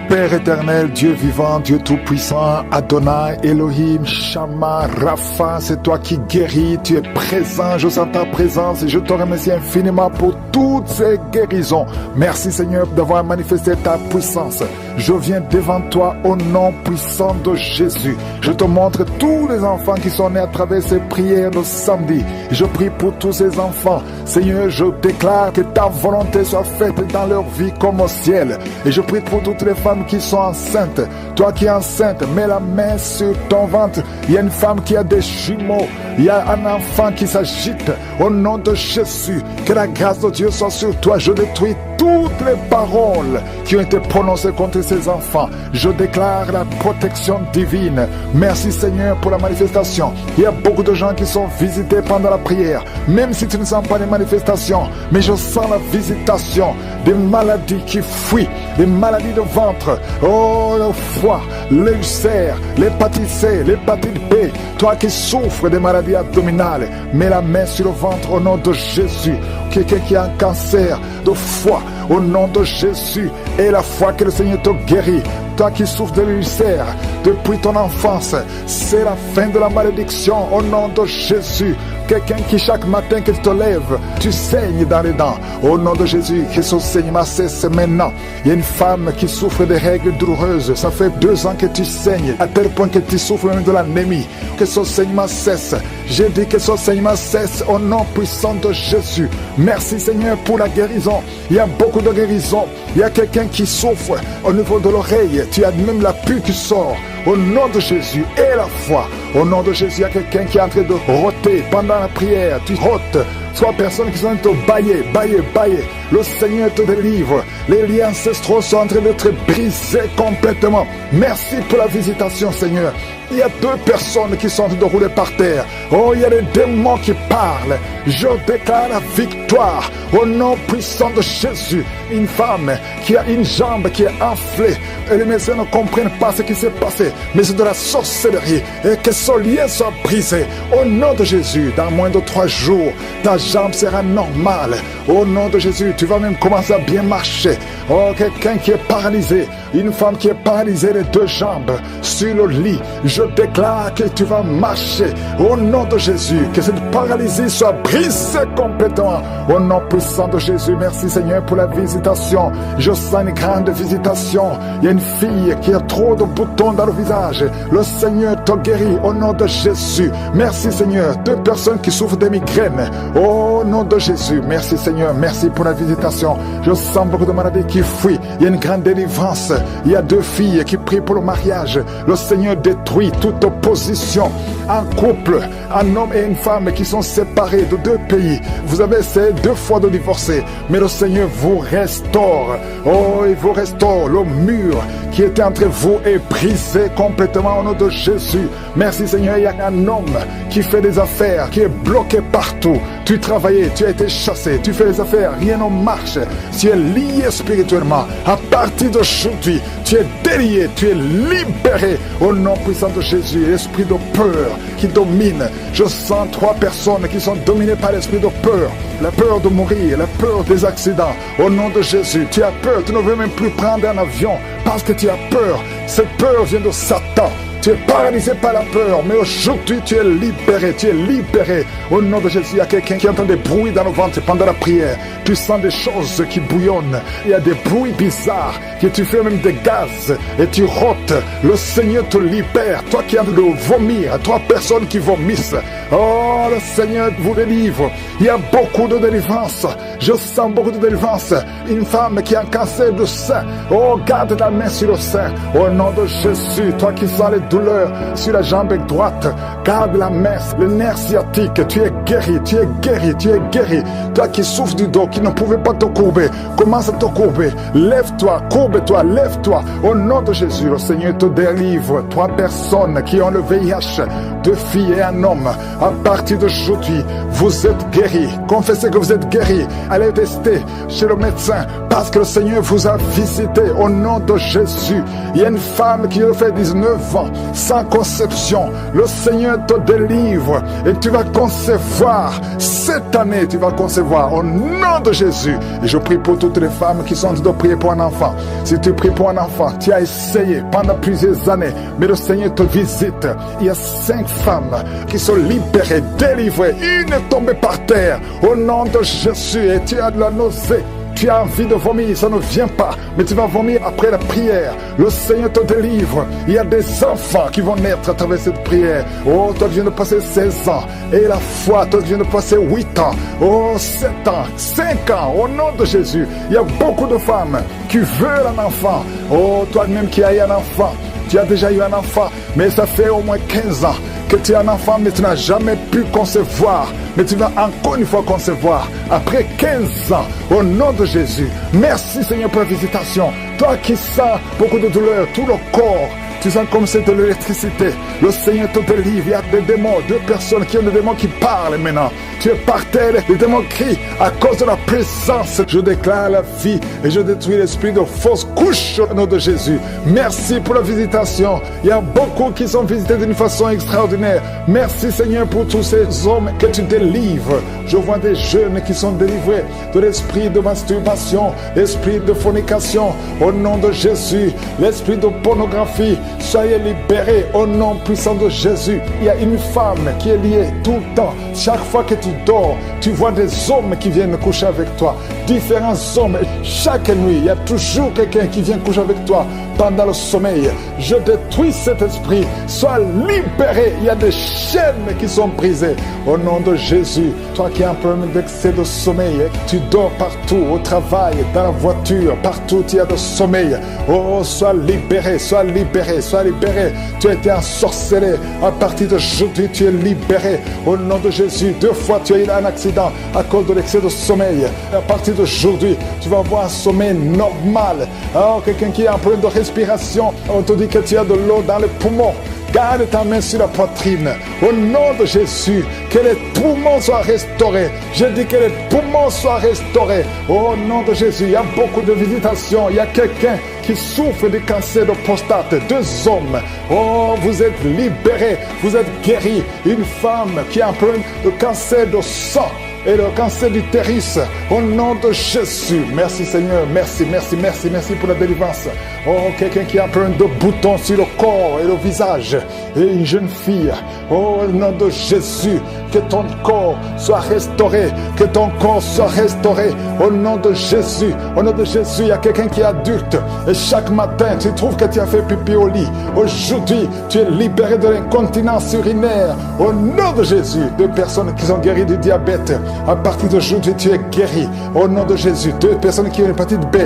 Père éternel, Dieu vivant, Dieu tout-puissant, Adonai, Elohim, Shama, Rapha, c'est toi qui guéris, tu es présent, je sens ta présence et je te remercie infiniment pour toutes ces guérisons. Merci Seigneur d'avoir manifesté ta puissance. Je viens devant toi au nom puissant de Jésus. Je te montre tous les enfants qui sont nés à travers ces prières de samedi. Je prie pour tous ces enfants. Seigneur, je déclare que ta volonté soit faite dans leur vie comme au ciel. Et je prie pour toutes les femmes qui sont enceintes. Toi qui es enceinte, mets la main sur ton ventre. Il y a une femme qui a des jumeaux. Il y a un enfant qui s'agite. Au nom de Jésus, que la grâce de Dieu soit sur toi. Je détruis toutes les paroles qui ont été prononcées contre ces enfants. Je déclare la protection divine. Merci Seigneur pour la manifestation. Il y a beaucoup de gens qui sont visités pendant la prière. Même si tu ne sens pas les manifestations, mais je sens la visitation des maladies qui fuient, des maladies de ventre, oh le foie, l'ulcère, l'hépatite C, l'hépatite B. Toi qui souffres des maladies abdominales, mets la main sur le ventre au nom de Jésus. Quelqu'un qui a un cancer de foie, au nom de Jésus, et la foi que le Seigneur te guérit. Toi qui souffres de l'ulcère depuis ton enfance, c'est la fin de la malédiction au nom de Jésus. Quelqu'un qui chaque matin que tu te lèves, tu saignes dans les dents. Au nom de Jésus, que ce saignement cesse maintenant. Il y a une femme qui souffre de règles douloureuses. Ça fait 2 ans que tu saignes, à tel point que tu souffres même de l'anémie. Que ce saignement cesse. J'ai dit que ce saignement cesse au nom puissant de Jésus. Merci Seigneur pour la guérison. Il y a beaucoup de guérison. Il y a quelqu'un qui souffre au niveau de l'oreille. Tu as même la pue qui sort. Au nom de Jésus et la foi. Au nom de Jésus, il y a quelqu'un qui est en train de rôter pendant la prière. Tu rôtes. Soit personne qui sont en train de bailler. Le Seigneur te délivre. Les liens ancestraux sont en train d'être brisés complètement. Merci pour la visitation, Seigneur. Il y a 2 personnes qui sont en train de rouler par terre. Oh, il y a des démons qui parlent. Je déclare la victoire au nom puissant de Jésus. Une femme qui a une jambe qui est enflée. Et les médecins ne comprennent pas ce qui s'est passé. Mais c'est de la sorcellerie. Et que ce lien soit brisé. Au nom de Jésus, dans moins de 3 jours, ta jambe sera normale. Au nom de Jésus, tu vas même commencer à bien marcher. Oh, quelqu'un qui est paralysé. Une femme qui est paralysée les 2 jambes sur le lit. Je déclare que tu vas marcher au nom de Jésus, que cette paralysie soit brisée complètement au nom puissant de Jésus. Merci Seigneur pour la visitation. Je sens une grande visitation. Il y a une fille qui a trop de boutons dans le visage. Le Seigneur te guérit au nom de Jésus. Merci Seigneur. 2 personnes qui souffrent de migraines au nom de Jésus. Merci Seigneur. Merci pour la visitation. Je sens beaucoup de maladies qui fuient. Il y a une grande délivrance. Il y a 2 filles qui prient pour le mariage. Le Seigneur détruit toute opposition. Un couple, un homme et une femme qui sont séparés de 2 pays. Vous avez essayé 2 fois de divorcer, mais le Seigneur vous restaure. Oh, il vous restaure. Le mur qui était entre vous est brisé complètement au nom de Jésus. Merci Seigneur. Il y a un homme qui fait des affaires, qui est bloqué partout. Tu travaillais, tu as été chassé, tu fais des affaires, rien ne marche. Tu es lié spirituellement. À partir d'aujourd'hui, tu es délié, tu es libéré au nom puissant de Jésus. L'esprit de peur qui domine. Je sens 3 personnes qui sont dominées par l'esprit de peur. La peur de mourir, la peur des accidents. Au nom de Jésus, tu as peur, tu ne veux même plus prendre un avion parce que tu as peur. Cette peur vient de Satan. Tu es paralysé par la peur, mais aujourd'hui tu es libéré, tu es libéré. Au nom de Jésus, il y a quelqu'un qui entend des bruits dans le ventre pendant la prière. Tu sens des choses qui bouillonnent. Il y a des bruits bizarres, que tu fais même des gaz et tu rôtes. Le Seigneur te libère. Toi qui as de vomir, toi personne qui vomissent. Oh, le Seigneur vous délivre. Il y a beaucoup de délivrance. Je sens beaucoup de délivrance. Une femme qui a un cancer du sein. Oh, garde ta main sur le sein. Au nom de Jésus, toi qui sens les douleurs sur la jambe droite, garde la main, le nerf sciatique. Tu es guéri, tu es guéri, tu es guéri. Toi qui souffres du dos, qui ne pouvait pas te courber, commence à te courber. Lève-toi, courbe-toi, lève-toi. Au nom de Jésus, le Seigneur te délivre. 3 personnes qui ont le VIH, 2 filles et un homme. À partir d'aujourd'hui, vous êtes guéris. Confessez que vous êtes guéris. Allez tester chez le médecin parce que le Seigneur vous a visité. Au nom de Jésus, il y a une femme qui a fait 19 ans sans conception. Le Seigneur te délivre et tu vas concevoir. Cette année, tu vas concevoir au nom de Jésus. Et je prie pour toutes les femmes qui sont en train de prier pour un enfant. Si tu pries pour un enfant, tu as essayé pendant plusieurs années, mais le Seigneur te visite. Il y a 5 femmes qui sont libérées, délivrées. Une est tombée par terre au nom de Jésus et tu as de la nausée. Tu as envie de vomir, ça ne vient pas, mais tu vas vomir après la prière. Le Seigneur te délivre. Il y a des enfants qui vont naître à travers cette prière. Oh, toi tu viens de passer 16 ans. Et la foi, toi tu viens de passer 8 ans. Oh, 7 ans, 5 ans, au nom de Jésus. Il y a beaucoup de femmes qui veulent un enfant. Oh, toi-même qui as eu un enfant. Tu as déjà eu un enfant, mais ça fait au moins 15 ans que tu as un enfant, mais tu n'as jamais pu concevoir. Mais tu vas encore une fois concevoir après 15 ans, au nom de Jésus. Merci Seigneur pour la visitation. Toi qui sens beaucoup de douleur, tout le corps, tu sens comme c'est de l'électricité. Le Seigneur te délivre. Il y a des démons, 2 personnes qui ont des démons qui parlent maintenant. Tu es par terre, les démons crient à cause de la présence. Je déclare la vie et je détruis l'esprit de fausse couche au nom de Jésus. Merci pour la visitation. Il y a beaucoup qui sont visités d'une façon extraordinaire. Merci Seigneur pour tous ces hommes que tu délivres. Je vois des jeunes qui sont délivrés de l'esprit de masturbation, l'esprit de fornication. Au nom de Jésus, l'esprit de pornographie. Soyez libérés au nom puissant de Jésus. Il y a une femme qui est liée tout le temps. Chaque fois que tu dors, tu vois des hommes qui viennent coucher avec toi. Différents hommes. Chaque nuit, il y a toujours quelqu'un qui vient coucher avec toi pendant le sommeil. Je détruis cet esprit. Sois libéré. Il y a des chaînes qui sont brisées. Au nom de Jésus, toi qui as un problème d'excès de sommeil, tu dors partout, au travail, dans la voiture, partout il y a de sommeil. Oh, sois libéré, sois libéré, sois libéré. Tu as été ensorcelé. À partir d'aujourd'hui, tu es libéré. Au nom de Jésus, 2 fois tu as eu un accident à cause de l'excès de sommeil. À partir d'aujourd'hui, tu vas avoir un sommeil normal. Oh, quelqu'un qui a un problème de respiration, on te dit que tu as de l'eau dans les poumons. Garde ta main sur la poitrine. Au nom de Jésus, que les poumons soient restaurés. Je dis que les poumons soient restaurés. Au nom de Jésus, il y a beaucoup de visitations. Il y a quelqu'un qui souffre du cancer de prostate. 2 hommes. Oh, vous êtes libérés. Vous êtes guéris. Une femme qui a un problème de cancer de sang et le cancer d'utérus. Au nom de Jésus. Merci Seigneur. Merci, merci, merci, merci pour la délivrance. Oh, quelqu'un qui a un problème de boutons sur le corps et le visage. Et une jeune fille. Oh, au nom de Jésus. Que ton corps soit restauré. Que ton corps soit restauré. Au nom de Jésus. Au nom de Jésus, il y a quelqu'un qui est adulte. Et chaque matin, tu trouves que tu as fait pipi au lit. Aujourd'hui, tu es libéré de l'incontinence urinaire. Au nom de Jésus. 2 personnes qui sont guéries du diabète. À partir d'aujourd'hui, tu es guéri. Au nom de Jésus. 2 personnes qui ont l'hépatite B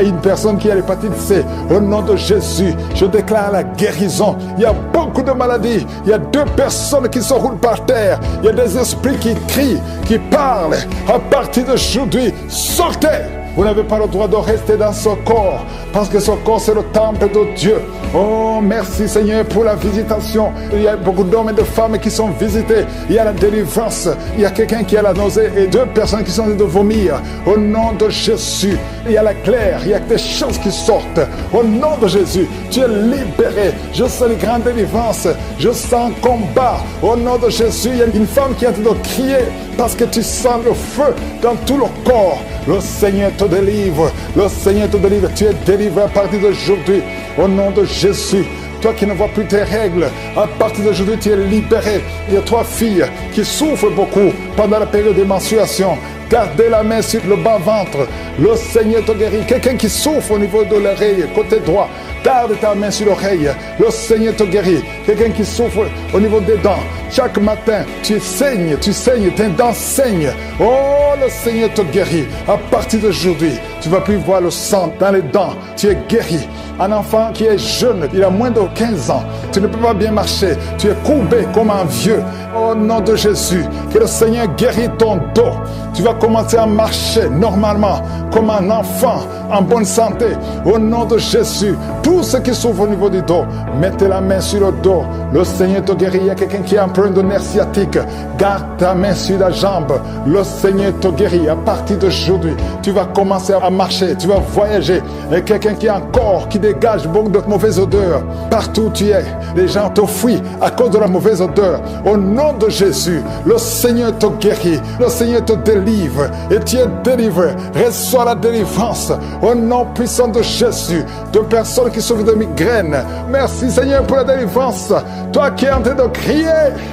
et une personne qui a l'hépatite C. Au nom de Jésus, je déclare la guérison. Il y a beaucoup de maladies. Il y a 2 personnes qui se roulent par terre. Il y a des esprits qui crient, qui parlent. À partir d'aujourd'hui, sortez! Vous n'avez pas le droit de rester dans ce corps, parce que ce corps, c'est le temple de Dieu. Oh, merci Seigneur pour la visitation. Il y a beaucoup d'hommes et de femmes qui sont visités. Il y a la délivrance. Il y a quelqu'un qui a la nausée et 2 personnes qui sont en train de vomir. Au nom de Jésus, il y a la claire. Il y a des choses qui sortent. Au nom de Jésus, tu es libéré. Je sens les grandes délivrances. Je sens combat. Au nom de Jésus, il y a une femme qui est en train de crier parce que tu sens le feu dans tout le corps. Le Seigneur te délivre. Le Seigneur te délivre. Tu es délivré à partir d'aujourd'hui. Au nom de Jésus. toi qui ne vois plus tes règles, à partir d'aujourd'hui, tu es libéré. Il y a 3 filles qui souffrent beaucoup pendant la période de menstruation. Gardez la main sur le bas-ventre. Le Seigneur te guérit. Quelqu'un qui souffre au niveau de l'oreille, côté droit, garde ta main sur l'oreille. Le Seigneur te guérit. Quelqu'un qui souffre au niveau des dents. Chaque matin, tu saignes, tes dents saignent. Oh, le Seigneur te guérit. À partir d'aujourd'hui, tu ne vas plus voir le sang dans les dents. Tu es guéri. Un enfant qui est jeune, il a moins de 15 ans. Tu ne peux pas bien marcher. Tu es courbé comme un vieux. Au nom de Jésus, que le Seigneur guérit ton dos. Tu vas commencer à marcher normalement, comme un enfant, en bonne santé. Au nom de Jésus, tous ceux qui souffrent au niveau du dos, mettez la main sur le dos. Le Seigneur te guérit. Il y a quelqu'un qui a un problème de nerf sciatique. Garde ta main sur la jambe. Le Seigneur te guérit. À partir d'aujourd'hui, tu vas commencer à marcher. Tu vas voyager. Et quelqu'un qui a un corps qui dégage beaucoup de mauvaises odeurs. Partout où tu es, les gens te fuient à cause de la mauvaise odeur. Au nom de Jésus, le Seigneur te guérit. Le Seigneur te délivre. Et tu es délivré. Reçois la délivrance. Au nom puissant de Jésus. De personnes qui souffrent de migraines. Merci Seigneur pour la délivrance. Toi qui es en train de crier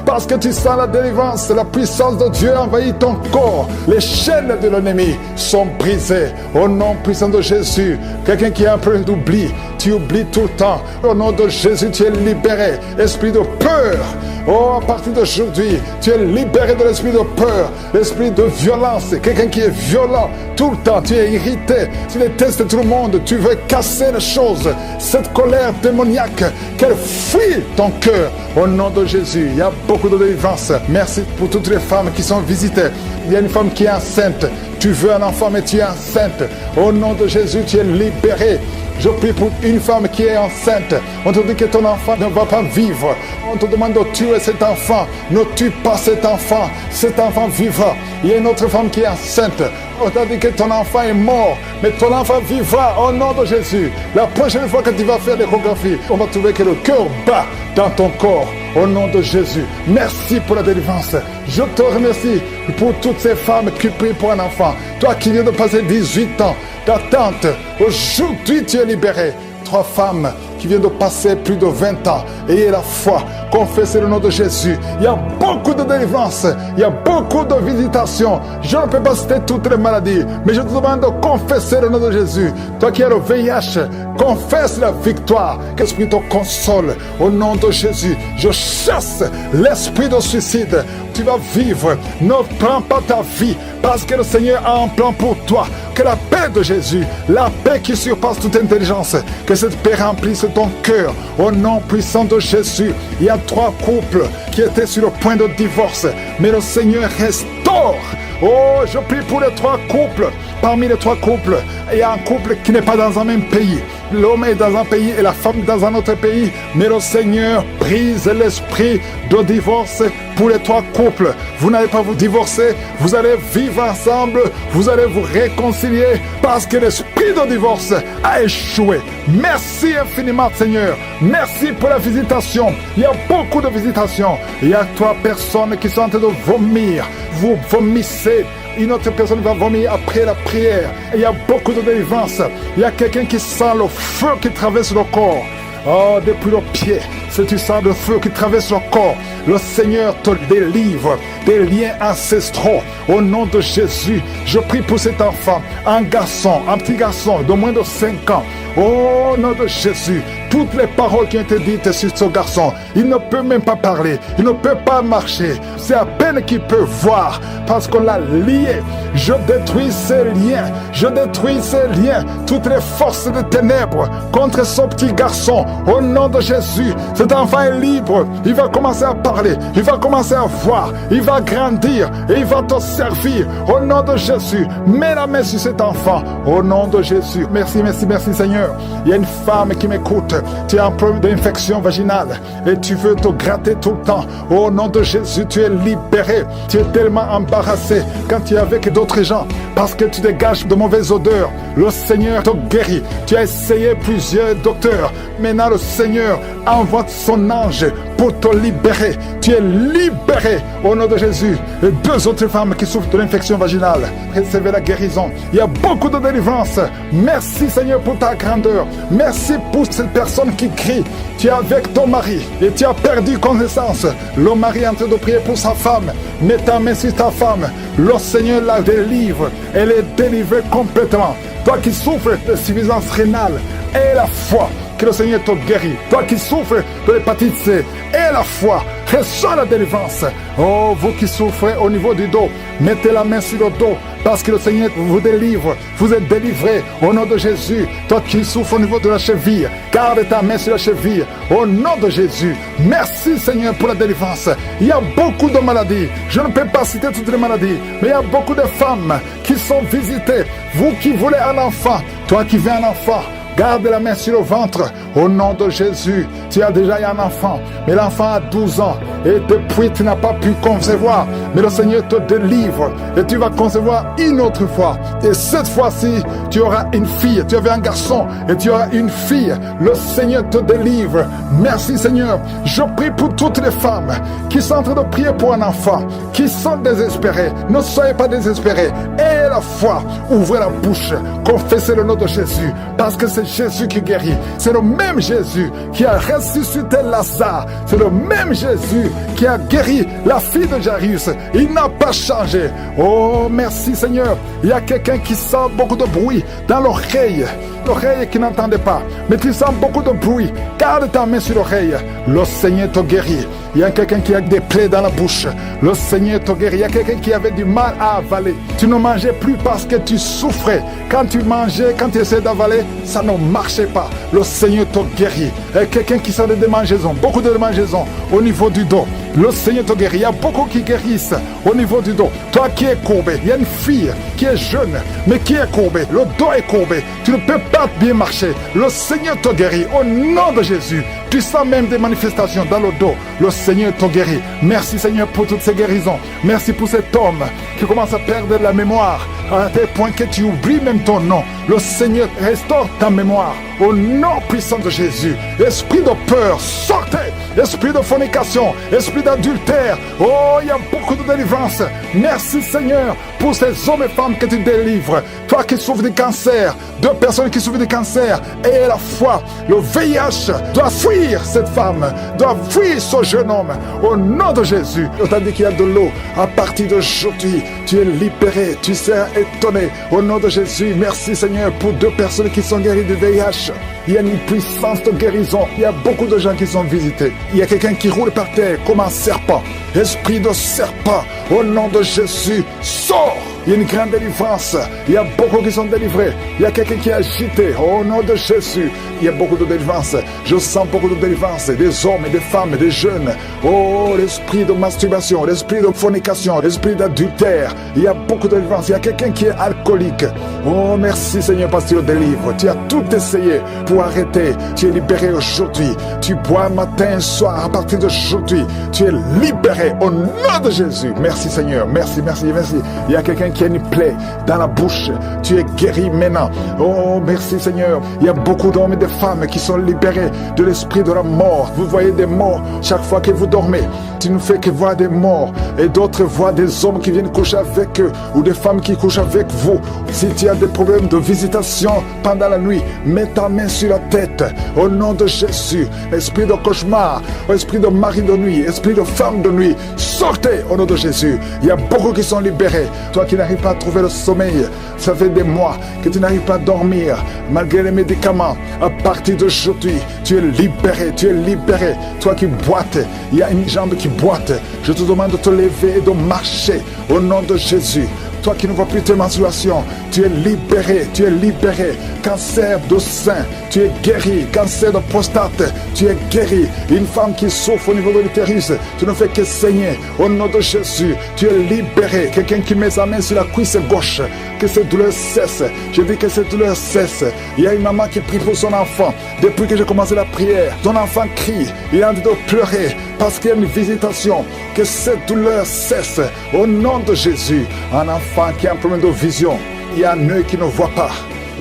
parce que tu sens la délivrance, la puissance de Dieu envahit ton corps. Les chaînes de l'ennemi sont brisées. Au nom puissant de Jésus. Quelqu'un qui a un peu d'oubli, tu oublies tout le temps. Au nom de Jésus, tu es libéré. Esprit de peur. Oh, à partir d'aujourd'hui, tu es libéré de l'esprit de peur, l'esprit de violence. Quelqu'un qui est violent tout le temps, tu es irrité, tu détestes tout le monde, tu veux casser les choses. Cette colère démoniaque, qu'elle fuit ton cœur. Au nom de Jésus, il y a beaucoup de délivrance. Merci pour toutes les femmes qui sont visitées. Il y a une femme qui est enceinte. Tu veux un enfant, mais tu es enceinte. Au nom de Jésus, tu es libéré. Je prie pour une femme qui est enceinte. On te dit que ton enfant ne va pas vivre. On te demande de tuer cet enfant. Ne tue pas cet enfant. Cet enfant vivra. Il y a une autre femme qui est enceinte. On t'a dit que ton enfant est mort, mais ton enfant vivra au nom de Jésus. La prochaine fois que tu vas faire l'échographie, on va trouver que le cœur bat dans ton corps. Au nom de Jésus. Merci pour la délivrance. Je te remercie pour toutes ces femmes qui prient pour un enfant. Toi qui viens de passer 18 ans d'attente, aujourd'hui tu es libéré. 3 femmes qui viennent de passer plus de 20 ans. Ayez la foi, confessez le nom de Jésus. Il y a beaucoup de délivrance, il y a beaucoup de visitations. Je ne peux pas citer toutes les maladies, mais je te demande de confesser le nom de Jésus. Toi qui as le VIH, confesse la victoire. Que l'Esprit te console. Au nom de Jésus, je chasse l'esprit de suicide. Tu vas vivre. Ne prends pas ta vie, parce que le Seigneur a un plan pour toi. Que la paix de Jésus, la paix qui surpasse toute intelligence, que cette paix remplisse ton cœur. Au nom puissant de Jésus, il y a 3 couples qui étaient sur le point de divorce, mais le Seigneur restaure. Oh, je prie pour les 3 couples. Parmi les 3 couples, il y a un couple qui n'est pas dans un même pays. L'homme est dans un pays et la femme dans un autre pays. Mais le Seigneur brise l'esprit de divorce pour les 3 couples. Vous n'allez pas vous divorcer, vous allez vivre ensemble, vous allez vous réconcilier parce que l'esprit de divorce a échoué. Merci infiniment Seigneur. Merci pour la visitation. Il y a beaucoup de visitations. Il y a 3 personnes qui sont en train de vomir. Vous vomissez. Une autre personne va vomir après la prière. Il y a beaucoup de délivrance. Il y a quelqu'un qui sent le feu qui traverse le corps. Oh, depuis le pied, si tu sens le feu qui traverse le corps, le Seigneur te délivre des liens ancestraux. Au nom de Jésus, je prie pour cet enfant, un garçon, un petit garçon de moins de 5 ans. Au nom de Jésus, toutes les paroles qui ont été dites sur ce garçon, il ne peut même pas parler, il ne peut pas marcher. C'est à peine qu'il peut voir parce qu'on l'a lié. Je détruis ces liens, je détruis ces liens, toutes les forces de ténèbres contre ce petit garçon. Au nom de Jésus, cet enfant est libre, il va commencer à parler, il va commencer à voir, il va grandir et il va te servir. Au nom de Jésus, mets la main sur cet enfant. Au nom de Jésus, merci, merci, merci Seigneur. Il y a une femme qui m'écoute, tu as un problème d'infection vaginale et tu veux te gratter tout le temps. Au nom de Jésus, tu es libéré. Tu es tellement embarrassé quand tu es avec d'autres gens parce que tu dégages de mauvaises odeurs. Le Seigneur te guérit. Tu as essayé plusieurs docteurs. Maintenant, le Seigneur envoie son ange pour te libérer. Tu es libéré au nom de Jésus. Et 2 autres femmes qui souffrent de l'infection vaginale, recevez la guérison. Il y a beaucoup de délivrance. Merci Seigneur pour ta grâce. grandeur. Merci pour cette personne qui crie. Tu es avec ton mari et tu as perdu connaissance. Le mari est en train de prier pour sa femme. Mets ta main sur ta femme. Le Seigneur la délivre. Elle est délivrée complètement. Toi qui souffres de suffisance rénale, aie la foi que le Seigneur te guérit. Toi qui souffres de l'hépatite C, aie la foi, reçois la délivrance. Oh, vous qui souffrez au niveau du dos, mettez la main sur le dos, parce que le Seigneur vous délivre. Vous êtes délivrés au nom de Jésus. Toi qui souffres au niveau de la cheville, garde ta main sur la cheville au nom de Jésus. Merci Seigneur pour la délivrance. Il y a beaucoup de maladies. Je ne peux pas citer toutes les maladies, mais il y a beaucoup de femmes qui sont visitées. Vous qui voulez un enfant, toi qui veux un enfant, garde la main sur le ventre au nom de Jésus. Tu as déjà eu un enfant, mais l'enfant a 12 ans et depuis tu n'as pas pu concevoir. Mais le Seigneur te délivre et tu vas concevoir une autre fois. Et cette fois-ci, tu auras une fille. Tu avais un garçon et tu auras une fille. Le Seigneur te délivre. Merci Seigneur. Je prie pour toutes les femmes qui sont en train de prier pour un enfant, qui sont désespérées. Ne soyez pas désespérés. Ayez la foi. Ouvrez la bouche. Confessez le nom de Jésus. Parce que c'est Jésus qui guérit. C'est le même Jésus qui a ressuscité Lazare. C'est le même Jésus qui a guéri la fille de Jairus. Il n'a pas changé. Oh, merci Seigneur. Il y a quelqu'un qui sent beaucoup de bruit dans l'oreille. L'oreille qui n'entendait pas. Mais tu sens beaucoup de bruit. Garde ta main sur l'oreille. Le Seigneur te guérit. Il y a quelqu'un qui a des plaies dans la bouche. Le Seigneur te guérit. Il y a quelqu'un qui avait du mal à avaler. Tu ne mangeais plus parce que tu souffrais. Quand tu mangeais, quand tu essayais d'avaler, ça ne marchait pas. Le Seigneur te guérit. Il y a quelqu'un qui sent des démangeaisons. Beaucoup de démangeaisons au niveau du dos. Le Seigneur te guérit. Il y a beaucoup qui guérissent au niveau du dos. Toi qui es courbé, il y a une fille qui est jeune, mais qui est courbée. Le dos est courbé. Tu ne peux pas bien marcher. Le Seigneur te guérit au nom de Jésus. Tu sens même des manifestations dans le dos. Le Seigneur te guérit. Merci Seigneur pour toutes ces guérisons. Merci pour cet homme qui commence à perdre la mémoire à tel point que tu oublies même ton nom. Le Seigneur restaure ta mémoire au nom puissant de Jésus. Esprit de peur, sortez. Esprit de fornication, esprit d'adultère. Oh, il y a beaucoup de délivrance. Merci Seigneur pour ces hommes et femmes que tu délivres. Toi qui souffres de cancer, deux personnes qui souffrent de cancer, et la foi, le VIH doit fuir cette femme, doit fuir ce jeune homme. Au nom de Jésus, on t'a dit qu'il y a de l'eau. À partir d'aujourd'hui, tu es libéré, tu seras étonné. Au nom de Jésus, merci Seigneur pour deux personnes qui sont guéries du VIH. Il y a une puissance de guérison. Il y a beaucoup de gens qui sont visités. Il y a quelqu'un qui roule par terre comme un serpent. Esprit de serpent, au nom de Jésus, sors. Il y a une grande délivrance. Il y a beaucoup qui sont délivrés. Il y a quelqu'un qui est agité. Au nom de Jésus, il y a beaucoup de délivrance. Je sens beaucoup de délivrance. Des hommes et des femmes, des jeunes. Oh, l'esprit de masturbation, l'esprit de fornication, l'esprit d'adultère. Il y a beaucoup de délivrance. Il y a quelqu'un qui est alcoolique. Oh, merci Seigneur parce que tu le délivres. Tu as tout essayé pour arrêter. Tu es libéré aujourd'hui. Tu bois matin et soir. À partir d'aujourd'hui, tu es libéré au nom de Jésus. Merci Seigneur. Merci, merci, merci. Il y a quelqu'un qui a une plaie dans la bouche. Tu es guéri maintenant. Oh, merci Seigneur. Il y a beaucoup d'hommes et de femmes qui sont libérés de l'esprit de la mort. Vous voyez des morts chaque fois que vous dormez. Tu ne fais que voir des morts. Et d'autres voient des hommes qui viennent coucher avec eux ou des femmes qui couchent avec vous. Si tu as des problèmes de visitation pendant la nuit, mets ta main sur la tête. Au nom de Jésus, esprit de cauchemar, esprit de mari de nuit, esprit de femme de nuit, sortez au nom de Jésus. Il y a beaucoup qui sont libérés. Toi qui n'arrives pas à trouver le sommeil, ça fait des mois que tu n'arrives pas à dormir malgré les médicaments. À partir d'aujourd'hui, tu es libéré, tu es libéré. Toi qui boites, il y a une jambe qui boite. Je te demande de te lever et de marcher au nom de Jésus. Toi qui ne vois plus tes menstruations, tu es libéré, tu es libéré. Cancer de sein, tu es guéri. Cancer de prostate, tu es guéri. Une femme qui souffre au niveau de l'utérus, tu ne fais que saigner. Au nom de Jésus, tu es libéré. Quelqu'un qui met sa main sur la cuisse gauche, que cette douleur cesse. Je dis que cette douleur cesse. Il y a une maman qui prie pour son enfant. Depuis que j'ai commencé la prière, ton enfant crie. Il a envie de pleurer parce qu'il y a une visitation. Que cette douleur cesse. Au nom de Jésus, un enfant qui a un problème de vision, il y a un œil qui ne voit pas.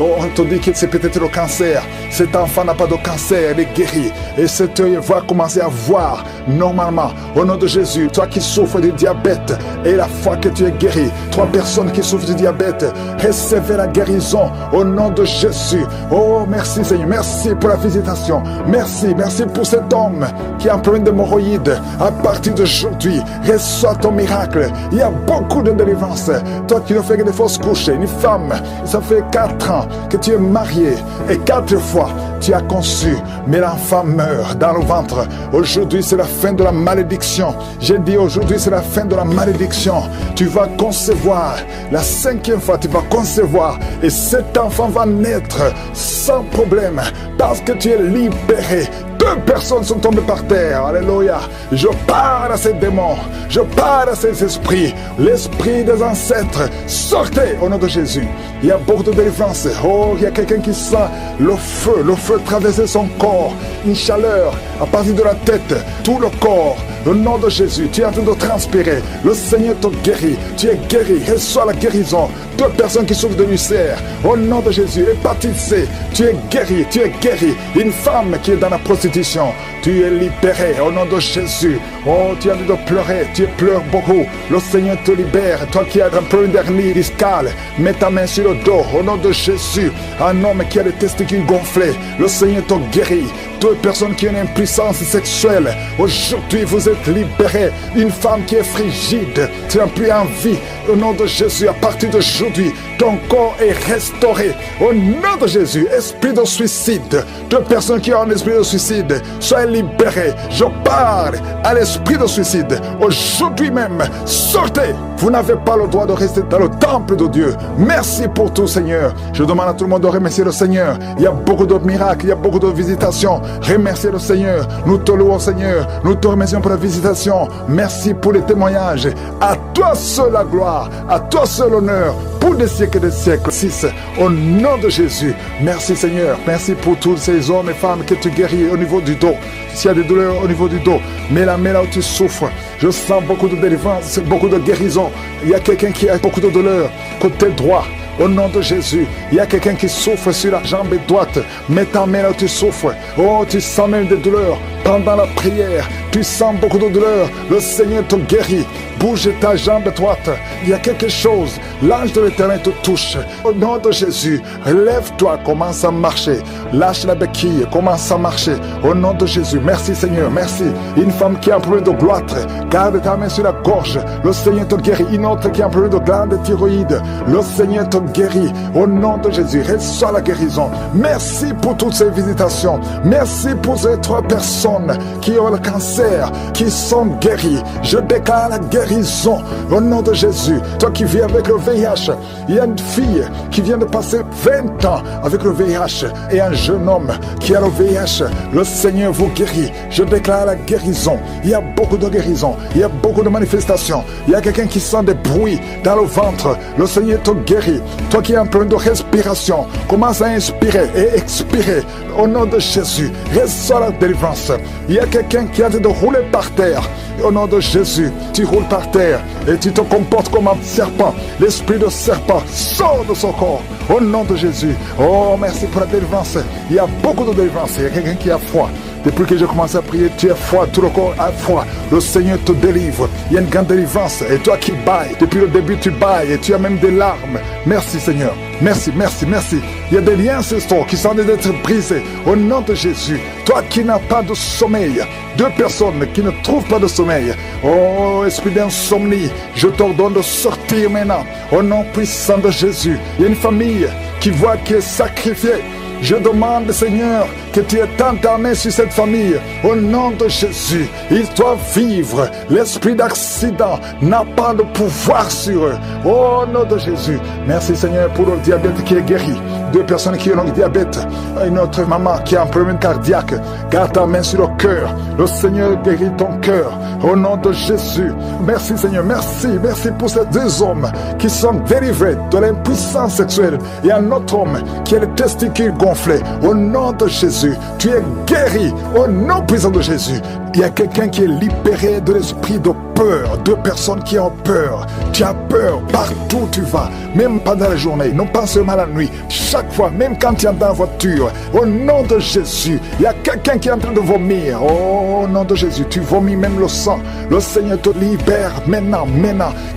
On te dit que c'est peut-être le cancer. Cet enfant n'a pas de cancer, il est guéri. Et cet œil va commencer à voir normalement. Au nom de Jésus, toi qui souffres du diabète, et la fois que tu es guéri, 3 personnes qui souffrent du diabète, recevez la guérison au nom de Jésus. Oh, merci Seigneur, merci pour la visitation. Merci pour cet homme qui a un problème d'hémorroïdes. À partir d'aujourd'hui, reçois ton miracle. Il y a beaucoup de délivrance. Toi qui ne fais que des fausses couches, une femme, ça fait 4 ans que tu es marié et 4 fois tu as conçu, mais l'enfant meurt dans le ventre. Aujourd'hui, c'est la fin de la malédiction. J'ai dit aujourd'hui, c'est la fin de la malédiction. Tu vas concevoir. La 5e fois, tu vas concevoir. Et cet enfant va naître sans problème parce que tu es libéré. 2 personnes sont tombées par terre. Alléluia. Je parle à ces démons. Je parle à ces esprits. L'esprit des ancêtres. Sortez au nom de Jésus. Il y a beaucoup de délivrance. Oh, il y a quelqu'un qui sent le feu traverser son corps. Une chaleur à partir de la tête. Tout le corps. Au nom de Jésus, tu es en train de transpirer. Le Seigneur te guérit. Tu es guéri. Reçois la guérison. 2 personnes qui souffrent de l'ulcère. Au nom de Jésus, hépatite C. Tu es guéri. Tu es guéri. Une femme qui est dans la prostitution. Tu es libéré au nom de Jésus. Oh, tu as envie de pleurer. Tu pleures beaucoup. Le Seigneur te libère. Toi qui as un problème d'hernie discale, mets ta main sur le dos. Au nom de Jésus. Un homme qui a les testicules gonflés. Le Seigneur te guérit. 2 personnes qui ont une impuissance sexuelle. Aujourd'hui, vous êtes libérés. Une femme qui est frigide. Tu n'as plus envie. Au nom de Jésus, à partir d'aujourd'hui, ton corps est restauré. Au nom de Jésus, esprit de suicide. 2 personnes qui ont un esprit de suicide, soyez libérés. Je parle à l'esprit de suicide. Aujourd'hui même, sortez. Vous n'avez pas le droit de rester dans le temple de Dieu. Merci pour tout, Seigneur. Je demande à tout le monde de remercier le Seigneur. Il y a beaucoup de miracles, il y a beaucoup de visitations. Remerciez le Seigneur. Nous te louons, Seigneur. Nous te remercions pour la visitation. Merci pour les témoignages. À toi seul la gloire, à toi seul l'honneur, pour des siècles et des siècles. 6. Au nom de Jésus. Merci, Seigneur. Merci pour tous ces hommes et femmes que tu guéris au niveau du dos. S'il y a des douleurs au niveau du dos, mets la main là où tu souffres. Je sens beaucoup de délivrance, beaucoup de guérison. Il y a quelqu'un qui a beaucoup de douleurs côté droit. Au nom de Jésus, il y a quelqu'un qui souffre sur la jambe droite. Mets ta main là où tu souffres. Oh, tu sens même des douleurs. Pendant la prière, tu sens beaucoup de douleurs. Le Seigneur te guérit. Bouge ta jambe droite. Il y a quelque chose. L'ange de l'Éternel te touche. Au nom de Jésus, lève-toi, commence à marcher. Lâche la béquille, commence à marcher. Au nom de Jésus, merci Seigneur, merci. Une femme qui a un problème de gloître, garde ta main sur la gorge. Le Seigneur te guérit. Une autre qui a un problème de glande thyroïde. Le Seigneur te guérit. Au nom de Jésus, reçois la guérison. Merci pour toutes ces visitations. Merci pour ces 3 personnes qui ont le cancer, qui sont guéries. Je déclare la guérison au nom de Jésus. Toi qui vis avec le VIH, il y a une fille qui vient de passer 20 ans avec le VIH et un jeune homme qui a le VIH. Le Seigneur vous guérit. Je déclare la guérison. Il y a beaucoup de guérison. Il y a beaucoup de manifestations. Il y a quelqu'un qui sent des bruits dans le ventre. Le Seigneur te guérit. Toi qui as un problème de respiration, commence à inspirer et expirer au nom de Jésus. Reçois la délivrance. Il y a quelqu'un qui a de rouler par terre. Au nom de Jésus, tu roules par terre et tu te comportes comme un serpent. L'esprit de serpent sort de son corps. Au nom de Jésus. Oh, merci pour la délivrance. Il y a beaucoup de délivrance. Il y a quelqu'un qui a froid. Depuis que j'ai commencé à prier, tu as froid, tout le corps a froid. Le Seigneur te délivre. Il y a une grande délivrance. Et toi qui bailles, depuis le début tu bailles et tu as même des larmes. Merci Seigneur. Merci, merci, merci. Il y a des liens ancestraux qui sont en train d'être brisés. Au nom de Jésus. Toi qui n'as pas de sommeil. 2 personnes qui ne trouvent pas de sommeil. Oh, esprit d'insomnie, je t'ordonne de sortir maintenant. Au nom puissant de Jésus. Il y a une famille qui voit qui est sacrifiée. Je demande, Seigneur, que tu étends ta main sur cette famille. Au nom de Jésus, ils doivent vivre. L'esprit d'accident n'a pas de pouvoir sur eux. Au nom de Jésus. Merci, Seigneur, pour le diabète qui est guéri. 2 personnes qui ont le diabète. Une autre maman qui a un problème cardiaque. Garde ta main sur le cœur. Le Seigneur guérit ton cœur. Au nom de Jésus. Merci, Seigneur. Merci. Merci pour ces 2 hommes qui sont délivrés de l'impuissance sexuelle. Et un autre homme qui a les testicules gonflés. Au nom de Jésus, tu es guéri. Au nom puissant de Jésus. Il y a quelqu'un qui est libéré de l'esprit de peur, 2 personnes qui ont peur. Tu as peur partout où tu vas, même pendant la journée, non pas seulement la nuit. Chaque fois, même quand tu es dans la voiture, au nom de Jésus, il y a quelqu'un qui est en train de vomir. Oh, au nom de Jésus, tu vomis même le sang. Le Seigneur te libère maintenant.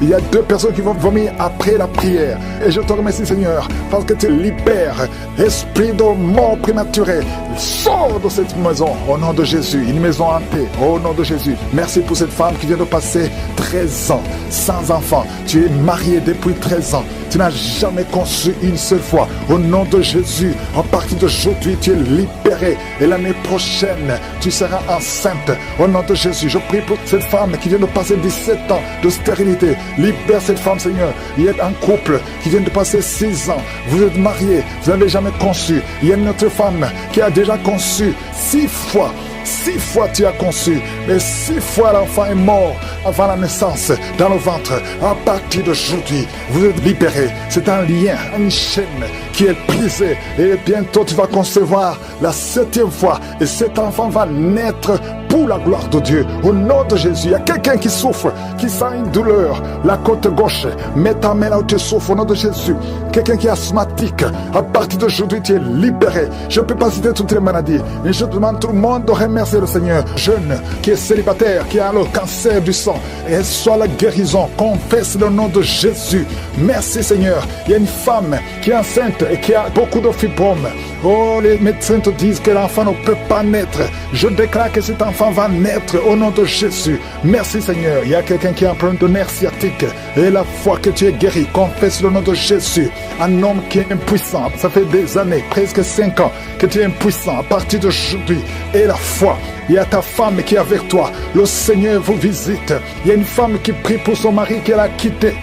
Il y a 2 personnes qui vont vomir après la prière. Et je te remercie, Seigneur, parce que tu libères esprit de mort prématuré. Sors de cette maison, au nom de Jésus, une maison hantée, au nom de Jésus. Merci pour cette femme qui vient de passer 13 ans sans enfant. Tu es marié depuis 13 ans. Tu n'as jamais conçu une seule fois. Au nom de Jésus, à partir d'aujourd'hui, tu es libéré. Et l'année prochaine, tu seras enceinte. Au nom de Jésus, je prie pour cette femme qui vient de passer 17 ans de stérilité. Libère cette femme, Seigneur. Il y a un couple qui vient de passer 6 ans. Vous êtes mariés, vous n'avez jamais conçu. Il y a une autre femme qui a déjà conçu 6 fois. 6 fois tu as conçu, mais 6 fois l'enfant est mort avant la naissance dans le ventre. À partir d'aujourd'hui, vous êtes libérés. C'est un lien, une chaîne qui est brisée. Et bientôt tu vas concevoir la 7e fois. Et cet enfant va naître pour la gloire de Dieu. Au nom de Jésus, il y a quelqu'un qui souffre, qui sent une douleur. La côte gauche, mets ta main là où tu souffres. Au nom de Jésus. Quelqu'un qui est asthmatique, à partir d'aujourd'hui, tu es libéré. Je ne peux pas citer toutes les maladies, mais je demande tout le monde de remercier le Seigneur. Jeune, qui est célibataire, qui a le cancer du sang, et soit la guérison. Confesse le nom de Jésus. Merci Seigneur. Il y a une femme qui est enceinte et qui a beaucoup de fibromes. Oh, les médecins te disent que l'enfant ne peut pas naître. Je déclare que cet enfant va naître au nom de Jésus. Merci Seigneur. Il y a quelqu'un qui a un problème de nerf sciatique. Et la foi que tu es guéri, confesse le nom de Jésus. Un homme qui est impuissant. Ça fait des années, presque 5 ans, que tu es impuissant. À partir d'aujourd'hui, et la foi. Il y a ta femme qui est avec toi. Le Seigneur vous visite. Il y a une femme qui prie pour son mari qu'elle a quitté.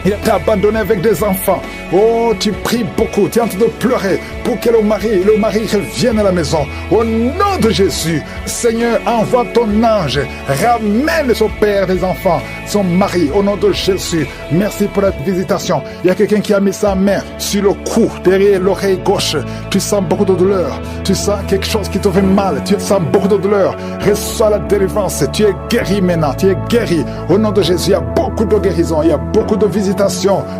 Il t'a abandonné avec des enfants. Oh, tu pries beaucoup. Tu es en train de pleurer pour que le mari revienne à la maison. Au nom de Jésus, Seigneur, envoie ton ange. Ramène son père des enfants, son mari, au nom de Jésus. Merci pour la visitation. Il y a quelqu'un qui a mis sa main sur le cou, derrière l'oreille gauche. Tu sens beaucoup de douleur. Tu sens quelque chose qui te fait mal. Tu sens beaucoup de douleur. Reçois la délivrance. Tu es guéri maintenant. Tu es guéri. Au nom de Jésus, il y a beaucoup de guérison. Il y a beaucoup de visitation.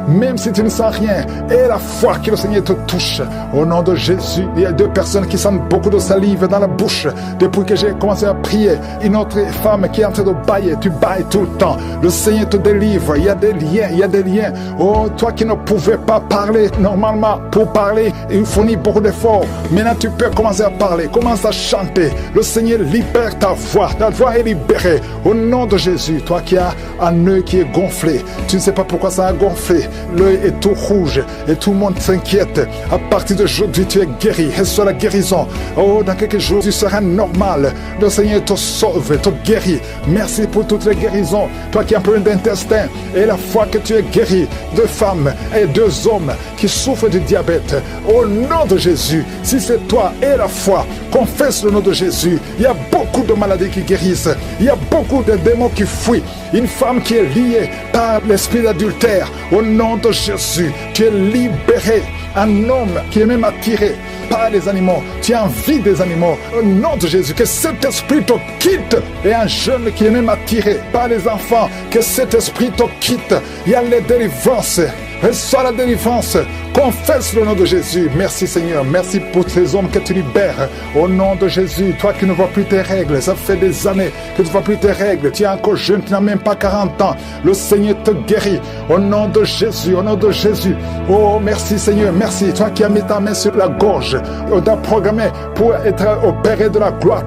Même si tu ne sens rien, et la foi que le Seigneur te touche. Au nom de Jésus, il y a 2 personnes qui sentent beaucoup de salive dans la bouche depuis que j'ai commencé à prier. Une autre femme qui est en train de bailler, tu bailles tout le temps. Le Seigneur te délivre. Il y a des liens. Oh, toi qui ne pouvais pas parler normalement, pour parler, il fournit beaucoup d'efforts. Maintenant, tu peux commencer à parler, commence à chanter. Le Seigneur libère ta voix est libérée. Au nom de Jésus, toi qui as un œil qui est gonflé, tu ne sais pas pourquoi ça a gonflé, l'œil est tout rouge et tout le monde s'inquiète. À partir d'aujourd'hui, tu es guéri. Reçois la guérison. Oh, dans quelques jours, tu seras normal. Le Seigneur te sauve, te guérit. Merci pour toutes les guérisons. Toi qui as un problème d'intestin, et la foi que tu es guéri. 2 femmes et 2 hommes qui souffrent du diabète. Au nom de Jésus, si c'est toi et la foi, confesse le nom de Jésus. Il y a beaucoup de maladies qui guérissent. Il y a beaucoup de démons qui fuient. Une femme qui est liée par l'esprit d'adultère. Au nom de Jésus, tu es libéré. Un homme qui est même attiré par les animaux. Tu as envie des animaux. Au nom de Jésus, que cet esprit te quitte. Et un jeune qui est même attiré par les enfants, que cet esprit te quitte. Il y a les délivrances. Reçois la délivrance. Confesse le nom de Jésus. Merci Seigneur. Merci pour ces hommes que tu libères. Au nom de Jésus, toi qui ne vois plus tes règles, ça fait des années que tu ne vois plus tes règles. Tu es encore jeune, tu n'as même pas 40 ans. Le Seigneur te guérit. Au nom de Jésus, au nom de Jésus. Oh, merci Seigneur, merci. Toi qui as mis ta main sur la gorge, on t'a programmé pour être opéré de la gloire.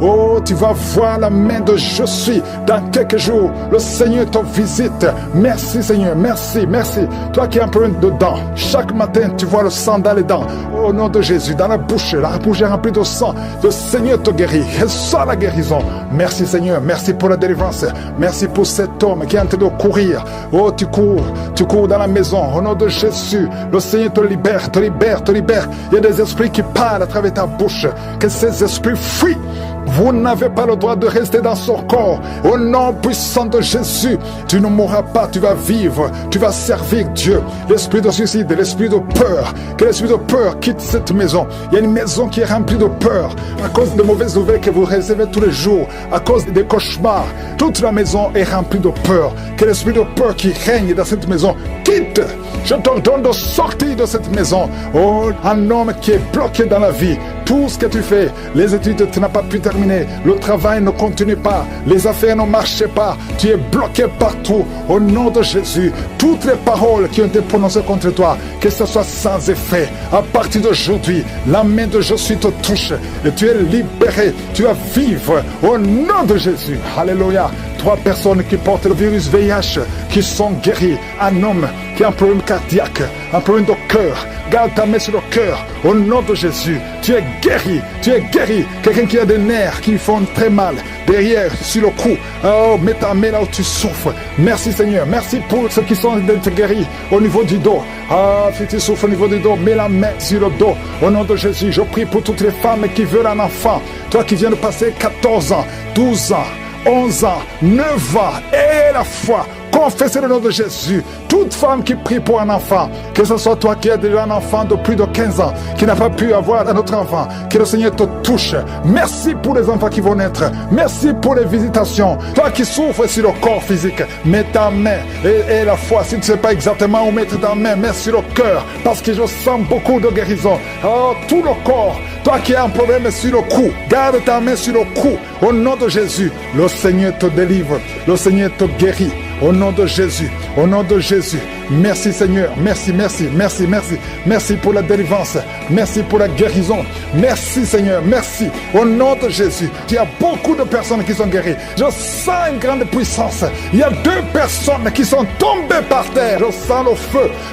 Oh, tu vas voir la main de je suis. Dans quelques jours, le Seigneur te visite. Merci Seigneur, merci, merci. Toi qui as un problème de dents, chaque matin tu vois le sang dans les dents. Au nom de Jésus, dans la bouche est remplie de sang. Le Seigneur te guérit. Reçois la guérison. Merci Seigneur, merci pour la délivrance. Merci pour cet homme qui est en train de courir. Oh, tu cours dans la maison. Au nom de Jésus, le Seigneur te libère, te libère, te libère. Il y a des esprits qui parlent à travers ta bouche. Que ces esprits fuient Vous n'avez pas le droit de rester dans son corps. Au nom puissant de Jésus, tu ne mourras pas, tu vas vivre, tu vas servir Dieu. L'esprit de suicide, l'esprit de peur, que l'esprit de peur quitte cette maison. Il y a une maison qui est remplie de peur à cause de mauvaises nouvelles que vous recevez tous les jours, à cause des cauchemars. Toute la maison est remplie de peur. Que l'esprit de peur qui règne dans cette maison quitte. Je t'ordonne de sortir de cette maison. Oh, un homme qui est bloqué dans la vie. Tout ce que tu fais, les études, tu n'as pas pu terminer. Le travail ne continue pas. Les affaires ne marchent pas. Tu es bloqué partout. Au nom de Jésus, toutes les paroles qui ont été prononcées contre toi, que ce soit sans effet. À partir d'aujourd'hui, la main de Jésus te touche et tu es libéré. Tu vas vivre au nom de Jésus. Alléluia. 3 personnes qui portent le virus VIH, qui sont guéries. Un homme qui a un problème cardiaque, un problème de cœur. Garde ta main sur le cœur. Au nom de Jésus, tu es guéri. Tu es guéri. Quelqu'un qui a des nerfs qui font très mal. Derrière, sur le cou. Oh, mets ta main là où tu souffres. Merci Seigneur. Merci pour ceux qui sont guéris au niveau du dos. Ah, si tu souffres au niveau du dos, mets la main sur le dos. Au nom de Jésus, je prie pour toutes les femmes qui veulent un enfant. Toi qui viens de passer 14 ans, 12 ans, 11 ans, 9 ans, et la foi. Confessez le nom de Jésus. Toute femme qui prie pour un enfant, que ce soit toi qui as déjà un enfant de plus de 15 ans, qui n'a pas pu avoir un autre enfant, que le Seigneur te touche. Merci pour les enfants qui vont naître. Merci pour les visitations. Toi qui souffres sur le corps physique, mets ta main et la foi. Si tu ne sais pas exactement où mettre ta main, mets sur le cœur, parce que je sens beaucoup de guérison. Oh, tout le corps. Toi qui as un problème sur le cou, garde ta main sur le cou. Au nom de Jésus, le Seigneur te délivre. Le Seigneur te guérit. Au nom de Jésus, au nom de Jésus. Merci Seigneur, merci, merci, merci, merci. Merci pour la délivrance, merci pour la guérison. Merci Seigneur, merci. Au nom de Jésus, il y a beaucoup de personnes qui sont guéries. Je sens une grande puissance. Il y a 2 personnes qui sont tombées par terre. Je sens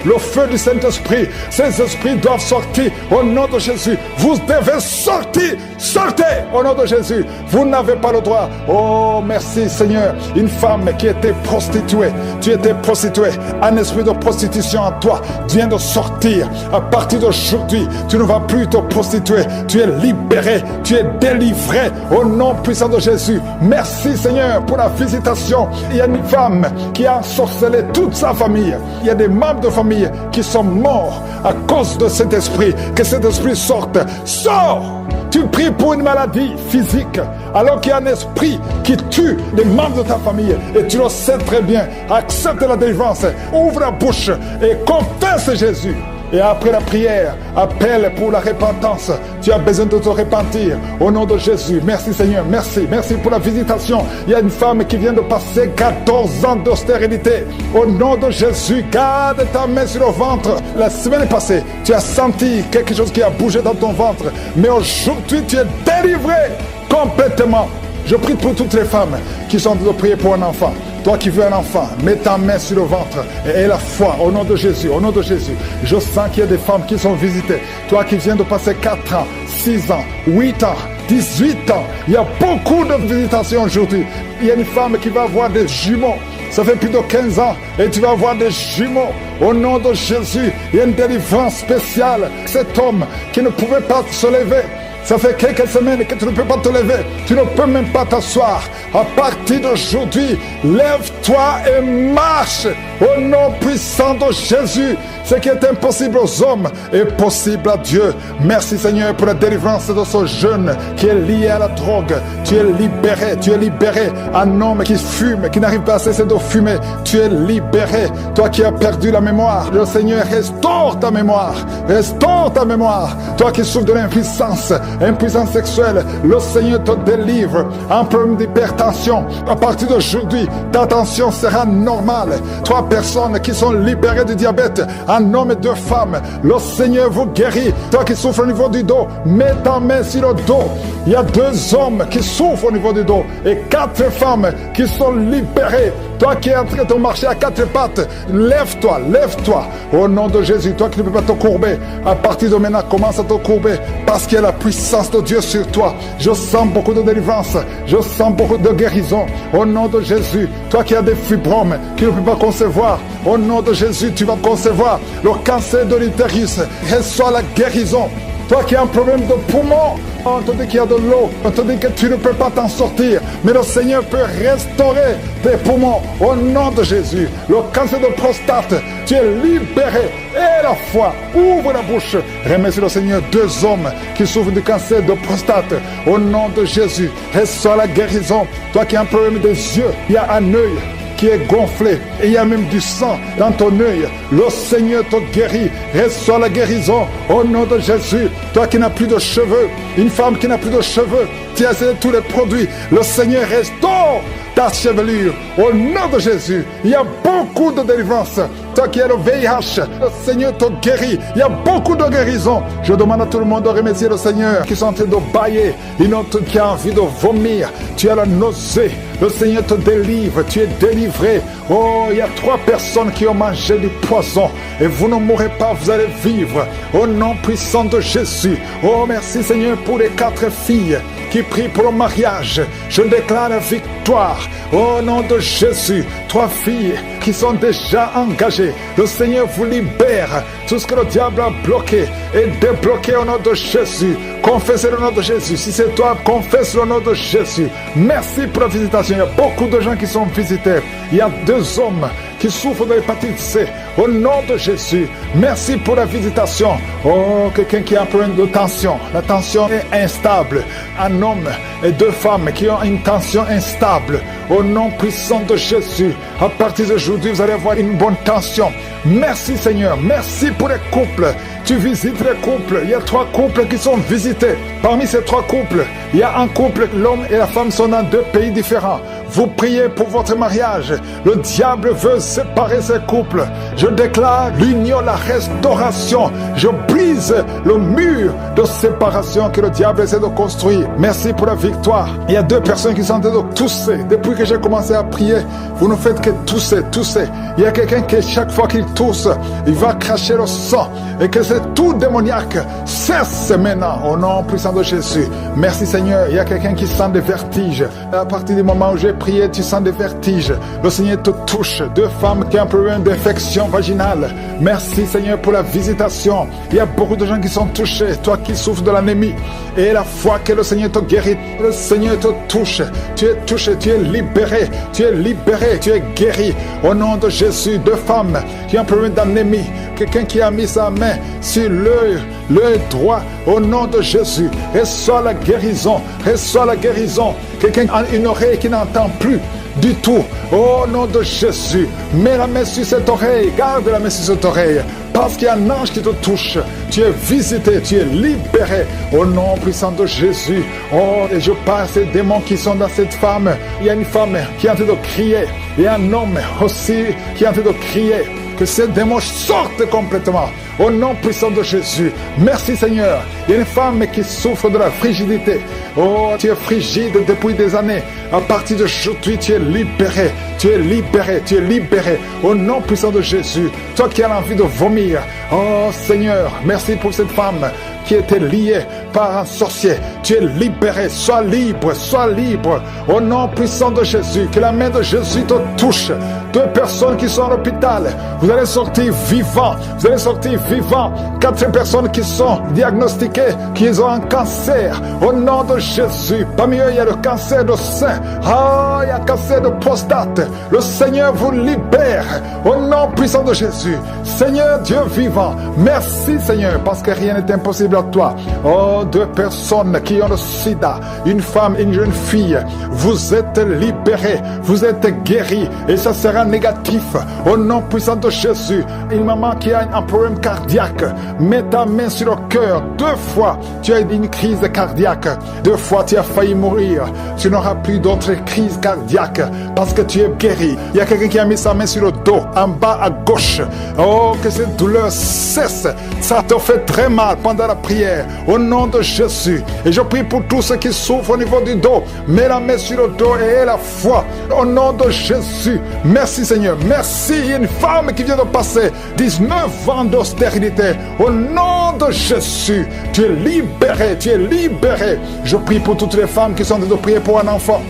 le feu du Saint-Esprit. Ces esprits doivent sortir au nom de Jésus. Vous devez sortir, sortez au nom de Jésus. Vous n'avez pas le droit. Oh, merci Seigneur. Une femme qui était prostituée, tu étais prostituée, un esprit de prostitution en toi vient de sortir. À partir d'aujourd'hui, tu ne vas plus te prostituer. Tu es libéré, tu es délivré au nom puissant de Jésus. Merci Seigneur pour la visitation. Il y a une femme qui a ensorcelé toute sa famille. Il y a des membres de famille qui sont morts à cause de cet esprit. Que cet esprit sorte. Sors! Tu pries pour une maladie physique alors qu'il y a un esprit qui tue les membres de ta famille et tu le sais très bien. Accepte la délivrance, ouvre la bouche et confesse Jésus. Et après la prière, appelle pour la repentance. Tu as besoin de te repentir au nom de Jésus. Merci Seigneur, merci. Merci pour la visitation. Il y a une femme qui vient de passer 14 ans d'austérité. Au nom de Jésus, garde ta main sur le ventre. La semaine passée, tu as senti quelque chose qui a bougé dans ton ventre. Mais aujourd'hui, tu es délivré complètement. Je prie pour toutes les femmes qui sont en train de prier pour un enfant. Toi qui veux un enfant, mets ta main sur le ventre et la foi au nom de Jésus, au nom de Jésus. Je sens qu'il y a des femmes qui sont visitées. Toi qui viens de passer 4 ans, 6 ans, 8 ans, 18 ans. Il y a beaucoup de visitations aujourd'hui. Il y a une femme qui va avoir des jumeaux. Ça fait plus de 15 ans et tu vas avoir des jumeaux. Au nom de Jésus, il y a une délivrance spéciale. Cet homme qui ne pouvait pas se lever, ça fait quelques semaines que tu ne peux pas te lever. Tu ne peux même pas t'asseoir. À partir d'aujourd'hui, lève-toi et marche. Au nom puissant de Jésus. Ce qui est impossible aux hommes est possible à Dieu. Merci Seigneur pour la délivrance de ce jeune qui est lié à la drogue. Tu es libéré, tu es libéré. Un homme qui fume, qui n'arrive pas à cesser de fumer. Tu es libéré. Toi qui as perdu la mémoire, le Seigneur restaure ta mémoire. Restaure ta mémoire. Toi qui souffres de l'impuissance, impuissance sexuelle, le Seigneur te délivre. Un problème d'hypertension. À partir d'aujourd'hui, ta tension sera normale. 3 personnes qui sont libérées du diabète. Un homme et 2 femmes, le Seigneur vous guérit. Toi qui souffres au niveau du dos, mets ta main sur le dos. Il y a 2 hommes qui souffrent au niveau du dos et 4 femmes qui sont libérées. Toi qui es en train de marcher à 4 pattes, lève-toi, lève-toi. Au nom de Jésus, toi qui ne peux pas te courber, à partir de maintenant, commence à te courber parce qu'il y a la puissance de Dieu sur toi. Je sens beaucoup de délivrance, je sens beaucoup de guérison. Au nom de Jésus, toi qui as des fibromes, qui ne peux pas concevoir, au nom de Jésus, tu vas concevoir le cancer de l'utérus. Reçois la guérison. Toi qui as un problème de poumon, on te dit qu'il y a de l'eau, on te dit que tu ne peux pas t'en sortir. Mais le Seigneur peut restaurer tes poumons au nom de Jésus. Le cancer de prostate, tu es libéré. Et la foi, ouvre la bouche. Remercie le Seigneur 2 hommes qui souffrent du cancer de prostate. Au nom de Jésus, reçois la guérison. Toi qui as un problème des yeux, il y a un œil qui est gonflé et il y a même du sang dans ton œil. Le Seigneur te guérit. Reçois la guérison au nom de Jésus. Toi qui n'as plus de cheveux, une femme qui n'a plus de cheveux, tu as essayé tous les produits. Le Seigneur restaure ta chevelure au nom de Jésus. Il y a beaucoup de délivrance. Toi qui as le VIH, le Seigneur te guérit. Il y a beaucoup de guérison. Je demande à tout le monde de remercier le Seigneur qui sont en train de bailler. Une autre qui a envie de vomir. Tu as la nausée. Le Seigneur te délivre. Tu es délivré. Oh, il y a 3 personnes qui ont mangé du poison. Et vous ne mourrez pas, vous allez vivre. Au nom puissant de Jésus. Oh, merci Seigneur pour les 4 filles qui prient pour le mariage. Je déclare la victoire. Au nom de Jésus. 3 filles qui sont déjà engagées. Le Seigneur vous libère. Tout ce que le diable a bloqué est débloqué au nom de Jésus. Confessez le nom de Jésus. Si c'est toi, confesse le nom de Jésus. Merci pour la visitation. Il y a beaucoup de gens qui sont visités. Il y a 2 hommes qui souffrent de l'hépatite C. Au nom de Jésus. Merci pour la visitation. Oh, quelqu'un qui a un problème de tension. La tension est instable. Un homme et 2 femmes qui ont une tension instable. Au nom puissant de Jésus. À partir d'aujourd'hui, vous allez avoir une bonne tension. Merci Seigneur. Merci pour les couples. Tu visites les couples. Il y a 3 couples qui sont visités. Parmi ces 3 couples, il y a un couple, l'homme et la femme sont dans 2 pays différents. Vous priez pour votre mariage. Le diable veut séparer ces couples. Je déclare l'union, la restauration. Je brise le mur de séparation que le diable essaie de construire. Merci pour la victoire. Il y a 2 personnes qui sont en train de tousser. Depuis que j'ai commencé à prier, vous ne faites que tousser, tousser. Il y a quelqu'un qui, chaque fois qu'il tousse, il va cracher le sang. Et que c'est tout démoniaque cesse maintenant au nom puissant de Jésus. Merci Seigneur. Il y a quelqu'un qui sent des vertiges. À partir du moment où j'ai prié, tu sens des vertiges. Le Seigneur te touche. 2 femmes qui ont un problème d'infection vaginale. Merci Seigneur pour la visitation. Il y a beaucoup de gens qui sont touchés. Toi qui souffres de l'anémie. Et la foi que le Seigneur te guérit. Le Seigneur te touche. Tu es touché, tu es libéré. Tu es libéré, tu es guéri. Au nom de Jésus, 2 femmes qui ont un problème d'anémie. Quelqu'un qui a mis sa main sur l'œil droit. Au nom de Jésus, reçois la guérison. Reçois la guérison. Quelqu'un a une oreille qui n'entend plus du tout. Au nom de Jésus, mets la main sur cette oreille. Garde la main sur cette oreille. Parce qu'il y a un ange qui te touche. Tu es visité, tu es libéré. Au nom puissant de Jésus. Oh, et je parle à ces démons qui sont dans cette femme. Il y a une femme qui est en train de crier. Et un homme aussi qui est en train de crier. Que ces démons sortent complètement. Au nom puissant de Jésus. Merci Seigneur. Il y a une femme qui souffre de la frigidité. Oh, tu es frigide depuis des années. À partir d'aujourd'hui, tu es libéré. Tu es libéré. Tu es libéré. Au nom puissant de Jésus. Toi qui as envie de vomir. Oh Seigneur, merci pour cette femme qui était liée par un sorcier. Tu es libéré. Sois libre. Sois libre. Au nom puissant de Jésus. Que la main de Jésus te touche. 2 personnes qui sont à l'hôpital. Vous allez sortir vivants. Vous allez sortir vivants. 4 personnes qui sont diagnostiquées, qui ont un cancer. Au nom de Jésus. Parmi eux, il y a le cancer de sein. Ah, il y a le cancer de prostate. Le Seigneur vous libère. Au nom puissant de Jésus. Seigneur Dieu vivant. Merci Seigneur, parce que rien n'est impossible à toi. Oh, 2 personnes qui ont le sida. Une femme et une jeune fille. Vous êtes libérés. Vous êtes guéris. Et ça sera négatif. Au nom puissant de Jésus. Une maman qui a un problème cardiaque. Mets ta main sur le cœur. 2 fois, tu as eu une crise cardiaque. 2 fois, tu as failli mourir. Tu n'auras plus d'autres crises cardiaques parce que tu es guéri. Il y a quelqu'un qui a mis sa main sur le dos, en bas à gauche. Oh, que cette douleur cesse. Ça te fait très mal pendant la prière. Au nom de Jésus. Et je prie pour tous ceux qui souffrent au niveau du dos. Mets la main sur le dos et aie la foi. Au nom de Jésus. Merci Seigneur. Merci. Il y a une femme qui vient de passer 19 ans d'austérité. Au nom de Jésus. Tu es libéré. Tu es libéré. Je prie pour toutes les femmes qui sont en train de prier pour un enfant.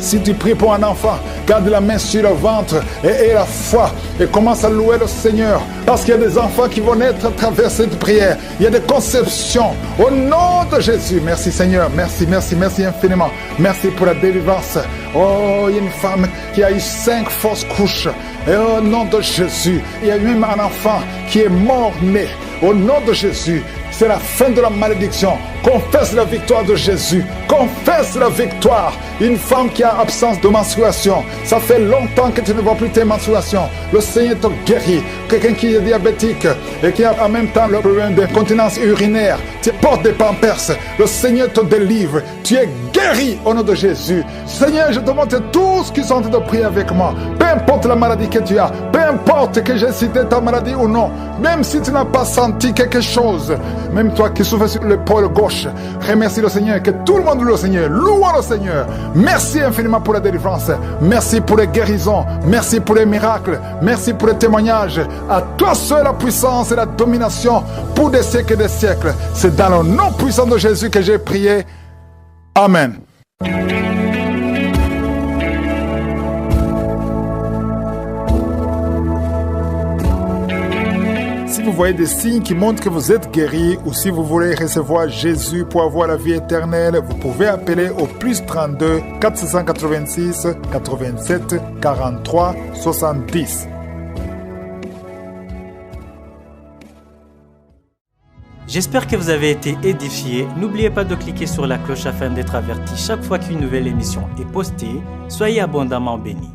Si tu pries pour un enfant, garde la main sur le ventre et la foi et commence à louer le Seigneur. Parce qu'il y a des enfants qui vont naître à travers cette prière. Il y a des conceptions. Au nom de Jésus, merci Seigneur. Merci infiniment. Merci pour la délivrance. Oh, il y a une femme qui a eu 5 fausses couches. Et au nom de Jésus, il y a même un enfant qui est mort-né. Au nom de Jésus, c'est la fin de la malédiction. Confesse la victoire de Jésus. Confesse la victoire. Une femme qui a absence de menstruation. Ça fait longtemps que tu ne vois plus tes menstruations. Le Seigneur te guérit. Quelqu'un qui est diabétique et qui a en même temps le problème d'incontinence urinaire. Tu portes des pampers. Le Seigneur te délivre. Tu es guéri au nom de Jésus. Seigneur, je te montre tous qui sont en train de prier avec moi. Peu importe la maladie que tu as. Peu importe que j'ai cité ta maladie ou non. Même si tu n'as pas senti quelque chose. Même toi qui souffres sur l'épaule gauche. Remercie le Seigneur. Que tout le monde loue le Seigneur. Louons le Seigneur. Merci infiniment pour la délivrance. Merci pour les guérisons. Merci pour les miracles. Merci pour les témoignages. À toi seul la puissance et la domination pour des siècles et des siècles. C'est dans le nom puissant de Jésus que j'ai prié. Amen. Si vous voyez des signes qui montrent que vous êtes guéri ou si vous voulez recevoir Jésus pour avoir la vie éternelle, vous pouvez appeler au plus 32 486 87 43 70. J'espère que vous avez été édifiés. N'oubliez pas de cliquer sur la cloche afin d'être averti chaque fois qu'une nouvelle émission est postée. Soyez abondamment bénis.